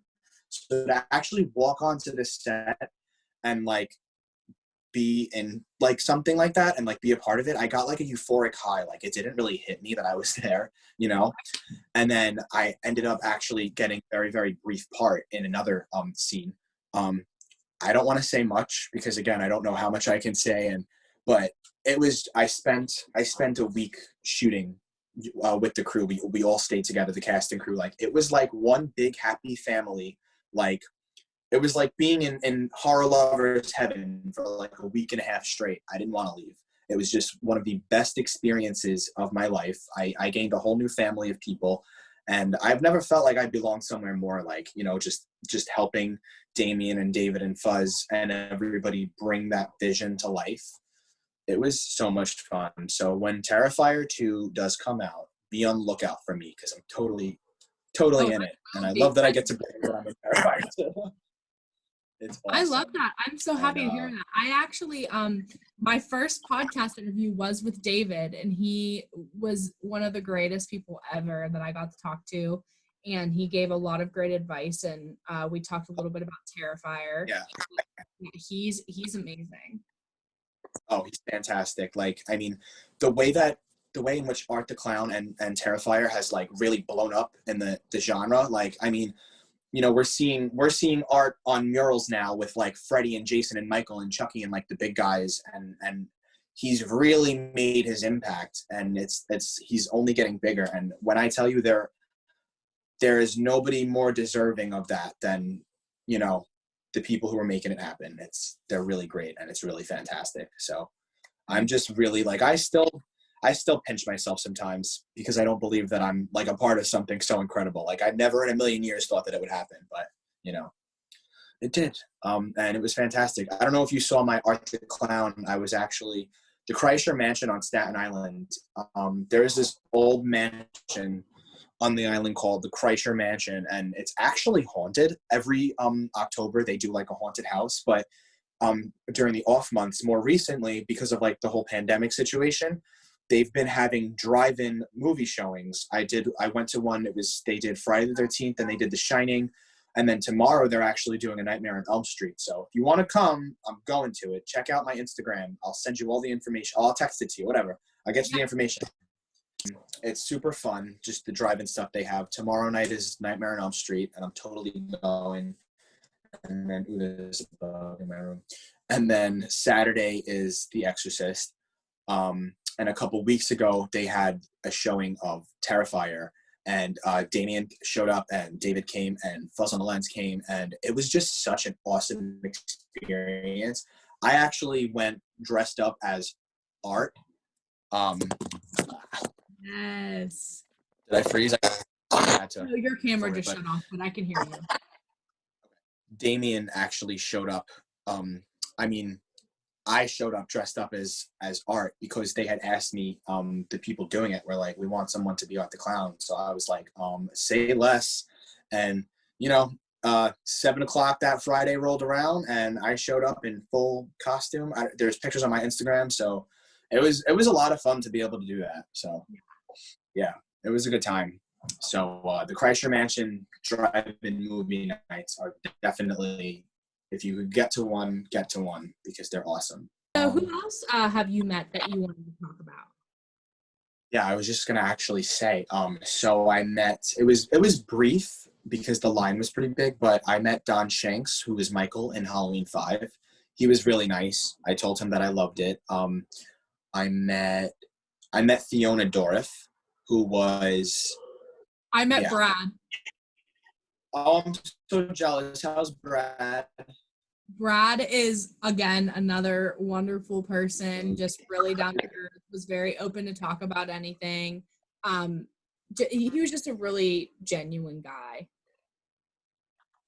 Speaker 2: So to actually walk onto the set and like be in like something like that and like be a part of it, I got like a euphoric high. Like, it didn't really hit me that I was there, and then I ended up actually getting a very, very brief part in another scene. I don't want to say much because, again, I don't know how much I can say, but it was, I spent a week shooting with the crew. We all stayed together, the cast and crew. Like, it was like one big happy family. Like, it was like being in horror lovers heaven for like a week and a half straight. I didn't want to leave. It was just one of the best experiences of my life. I gained a whole new family of people, and I've never felt like I belonged somewhere more, like, just helping Damien and David and Fuzz and everybody bring that vision to life. It was so much fun. So when Terrifier 2 does come out, be on the lookout for me, because I'm totally in it. And I love that I get to bring that I'm in Terrifier 2. It's
Speaker 3: I love
Speaker 2: awesome.
Speaker 3: that. I'm so happy to hear that. I actually, my first podcast interview was with David, and he was one of the greatest people ever that I got to talk to. And he gave a lot of great advice, and we talked a little bit about Terrifier.
Speaker 2: Yeah.
Speaker 3: He's amazing.
Speaker 2: Oh, he's fantastic. Like, I mean, the way in which Art the Clown and Terrifier has like really blown up in the genre, like, I mean, you know, we're seeing Art on murals now with like Freddy and Jason and Michael and Chucky and like the big guys, and he's really made his impact, and he's only getting bigger. And when I tell you there is nobody more deserving of that than, you know, the people who are making it happen. They're really great, and it's really fantastic. So I'm just really like, I still pinch myself sometimes because I don't believe that I'm like a part of something so incredible. Like, I never in a million years thought that it would happen, but you know, it did. And it was fantastic. I don't know if you saw my Art the Clown. I was actually the Kreischer Mansion on Staten Island. There is this old mansion on the island called the Kreischer Mansion, and it's actually haunted. Every October they do like a haunted house, but during the off months, more recently, because of like the whole pandemic situation, they've been having drive-in movie showings. I went to one. They did Friday the 13th, and they did The Shining, and then tomorrow they're actually doing A Nightmare on Elm Street. So if you want to come, I'm going to it. Check out my Instagram. I'll send you all the information. I'll text it to you, whatever. I'll get you the information. It's super fun, just the drive-in stuff they have. Tomorrow night is Nightmare on Elm Street, and I'm totally going. And then, there's a bug in my room. And then Saturday is The Exorcist. And a couple weeks ago, they had a showing of Terrifier, and Damien showed up, and David came, and Fuzz on the Lens came, and it was just such an awesome experience. I actually went dressed up as Art.
Speaker 3: Yes.
Speaker 2: Did I freeze? I had to.
Speaker 3: No, your camera just shut off, but I can hear you.
Speaker 2: Damien actually showed up. I showed up dressed up as Art because they had asked me, the people doing it were like, we want someone to be Art the Clown. So I was like, say less. And, you know, 7 o'clock that Friday rolled around, and I showed up in full costume. There's pictures on my Instagram. So it was a lot of fun to be able to do that. So yeah, it was a good time. So the Kreischer Mansion drive-in movie nights are definitely, if you could get to one, because they're awesome.
Speaker 3: So who else have you met that you wanted to talk about?
Speaker 2: Yeah, I was just gonna actually say, so I met, it was brief because the line was pretty big, but I met Don Shanks, who was Michael in Halloween 5. He was really nice. I told him that I loved it. I met Fiona Dorif, who was...
Speaker 3: I met Brad.
Speaker 2: Oh, I'm so jealous. How's Brad?
Speaker 3: Brad is, again, another wonderful person, just really down to earth, was very open to talk about anything. He was just a really genuine guy.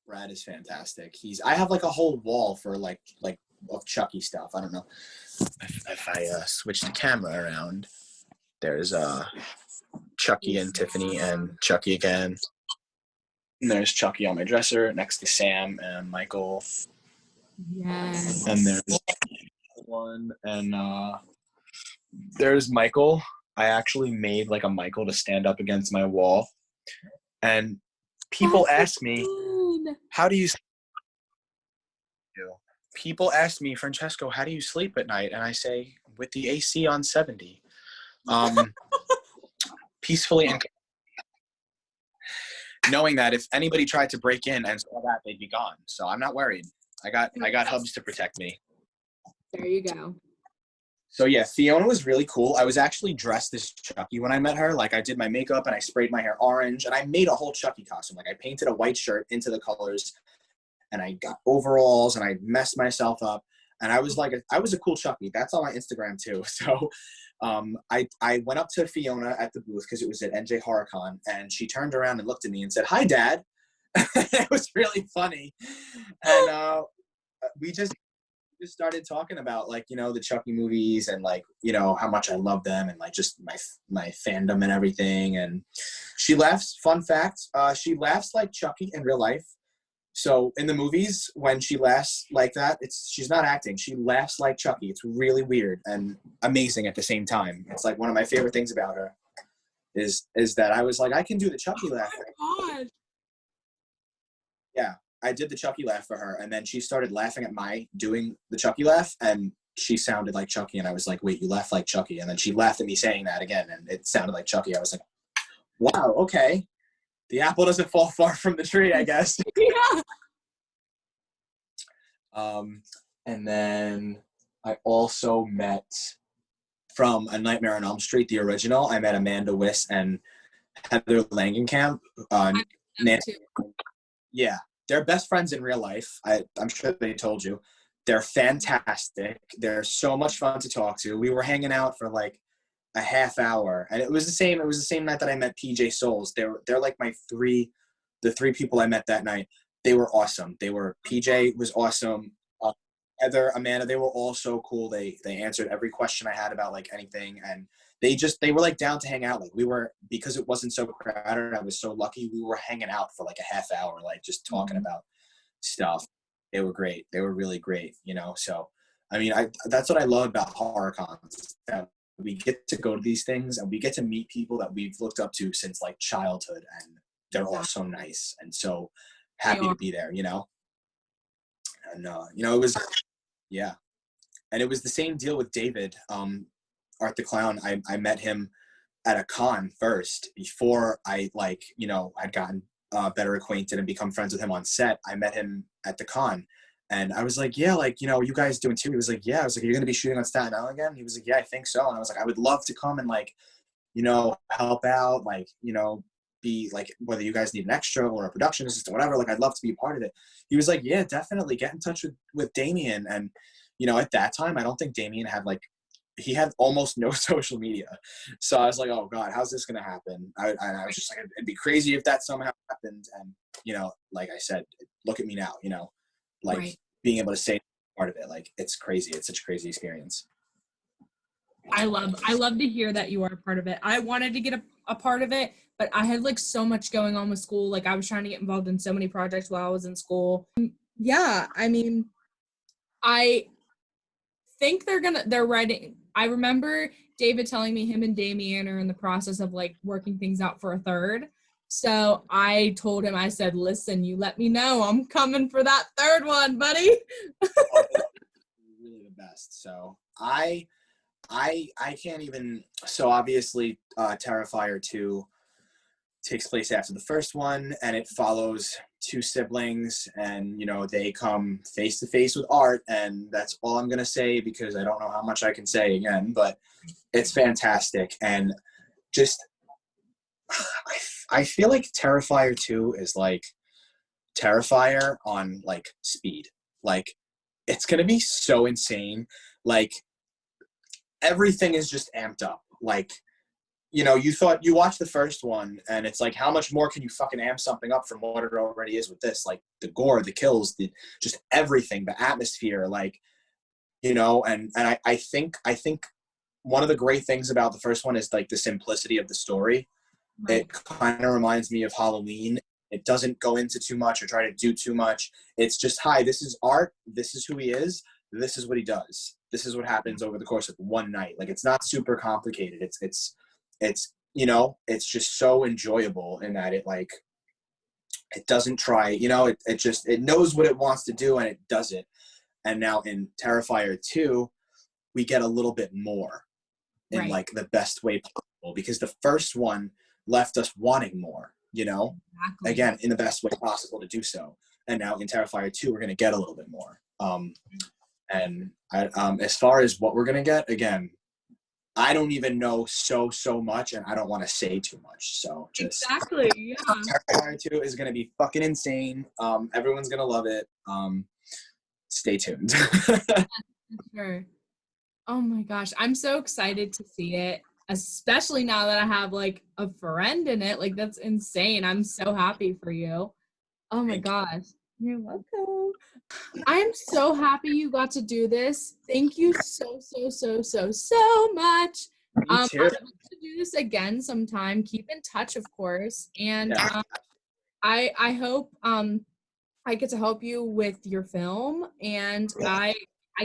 Speaker 2: Brad is fantastic. I have like a whole wall for like of Chucky stuff. I don't know if I switch the camera around. There's Chucky and Tiffany and Chucky again. And there's Chucky on my dresser next to Sam and Michael.
Speaker 3: Yes.
Speaker 2: And there's one, and there's Michael. I actually made like a Michael to stand up against my wall. And people ask me, how do you sleep? People ask me, Francesco, how do you sleep at night? And I say, with the AC on 70. Peacefully and knowing that if anybody tried to break in and saw that, they'd be gone. So I'm not worried. I got hubs to protect me.
Speaker 3: There you go.
Speaker 2: So yeah, Fiona was really cool. I was actually dressed as Chucky when I met her. Like, I did my makeup and I sprayed my hair orange, and I made a whole Chucky costume. Like, I painted a white shirt into the colors, and I got overalls, and I messed myself up. And I was a cool Chucky. That's on my Instagram too. So I went up to Fiona at the booth because it was at NJ HorrorCon, and she turned around and looked at me and said, "Hi, Dad." It was really funny. And we just started talking about, like, you know, the Chucky movies and, like, you know, how much I love them and, like, just my fandom and everything. And she laughs, fun fact, she laughs like Chucky in real life, So in the movies, when she laughs like that, she's not acting. She laughs like Chucky. It's really weird and amazing at the same time. It's like one of my favorite things about her is that I was like, I can do the Chucky laugh.
Speaker 3: Oh my God.
Speaker 2: Yeah, I did the Chucky laugh for her, and then she started laughing at my doing the Chucky laugh, and she sounded like Chucky, and I was like, wait, you laugh like Chucky. And then she laughed at me saying that again, and it sounded like Chucky. I was like, wow, okay. The apple doesn't fall far from the tree, I guess.
Speaker 3: Yeah.
Speaker 2: And then I also met from A Nightmare on Elm Street, the original. I met Amanda Wiss and Heather Langenkamp. Yeah, they're best friends in real life. I'm sure they told you. They're fantastic. They're so much fun to talk to. We were hanging out for like a half hour, and it was the same night that I met PJ Souls. They're like the three people I met that night. They were awesome. PJ was awesome. Heather, Amanda, they were all so cool. They answered every question I had about like anything, and they were like down to hang out. Like because it wasn't so crowded, I was so lucky. We were hanging out for like a half hour, like just talking about stuff. They were great. They were really great, So, I mean, that's what I love about horror cons. That we get to go to these things and we get to meet people that we've looked up to since like childhood, and they're all so nice and so happy to be there, And it was, yeah, and it was the same deal with David, Art the Clown. I met him at a con first before I had gotten better acquainted and become friends with him on set. I met him at the con, and I was like, yeah, you guys doing too? He was like, yeah. I was like, you're gonna be shooting on Staten Island again? He was like, yeah, I think so. And I was like, I would love to come and help out, be like, whether you guys need an extra or a production assistant, whatever, I'd love to be a part of it. He was like, yeah, definitely get in touch with Damien. And, at that time, I don't think Damien had he had almost no social media. So I was like, oh God, how's this going to happen? I was just like, it'd be crazy if that somehow happened. And, like I said, look at me now,
Speaker 3: Right.
Speaker 2: Being able to say part of it, it's crazy. It's such a crazy experience.
Speaker 3: I love to hear that you are a part of it. I wanted to get a part of it, but I had so much going on with school. I was trying to get involved in so many projects while I was in school. Yeah, I mean, I think they're writing. I remember David telling me him and Damien are in the process of working things out for a third. So I told him, I said, listen, you let me know. I'm coming for that third one, buddy.
Speaker 2: Really the best. So I can't even, so obviously Terrifier 2 takes place after the first one, and it follows two siblings, and they come face to face with Art, and that's all I'm gonna say because I don't know how much I can say again, but it's fantastic. And just I feel like Terrifier 2 is like Terrifier on speed. It's gonna be so insane. Everything is just amped up. You thought you watched the first one and it's how much more can you fucking amp something up from what it already is with this? The gore, the kills, just everything, the atmosphere, and I think one of the great things about the first one is the simplicity of the story. Right. It kind of reminds me of Halloween. It doesn't go into too much or try to do too much. It's just, hi, this is Art. This is who he is. This is what he does. This is what happens over the course of one night. It's not super complicated. It's it's just so enjoyable in that it doesn't try, it knows what it wants to do and it does it. And now in Terrifier 2, we get a little bit more in the best way possible, because the first one left us wanting more,
Speaker 3: Exactly.
Speaker 2: Again, in the best way possible to do so. And now in Terrifier 2, we're going to get a little bit more. And as far as what we're going to get, again, I don't even know so much, and I don't want to say too much. So just
Speaker 3: exactly, yeah.
Speaker 2: Terrifier 2 is going to be fucking insane. Everyone's going to love it. Stay tuned.
Speaker 3: Sure. Oh my gosh, I'm so excited to see it, especially now that I have a friend in it. That's insane. I'm so happy for you. Oh my gosh. You're welcome. I'm so happy you got to do this. Thank you so much.
Speaker 2: Me too.
Speaker 3: I'd love to do this again sometime. Keep in touch, of course. And I hope I get to help you with your film, and I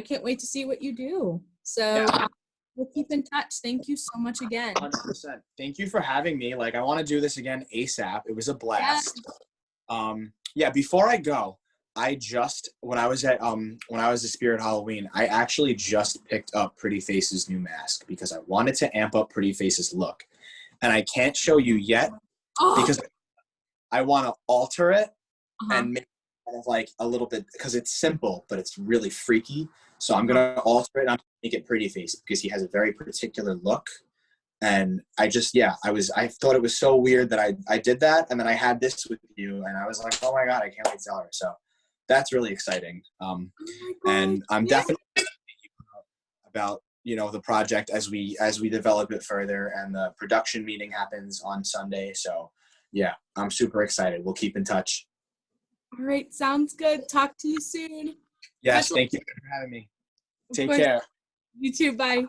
Speaker 3: can't wait to see what you do. So
Speaker 2: Yeah.
Speaker 3: we'll keep in touch. Thank you so much again.
Speaker 2: 100%. Thank you for having me. Like, I want to do this again ASAP. It was a blast. Yeah, before I go, when I was at Spirit Halloween, I actually just picked up Pretty Face's new mask because I wanted to amp up Pretty Face's look. And I can't show you yet because I want to alter it and make it kind of like a little bit, because it's simple, but it's really freaky. So I'm going to alter it and I'm going to make it Pretty Face because he has a very particular look. And I thought it was so weird that I did that. And then I had this with you and I was like, oh my God, I can't wait to tell her. So that's really exciting. And I'm definitely about, the project as we develop it further, and the production meeting happens on Sunday. So yeah, I'm super excited. We'll keep in touch.
Speaker 3: All right. Sounds good. Talk to you soon.
Speaker 2: Yes. Thank you for having me. Take care.
Speaker 3: You too. Bye.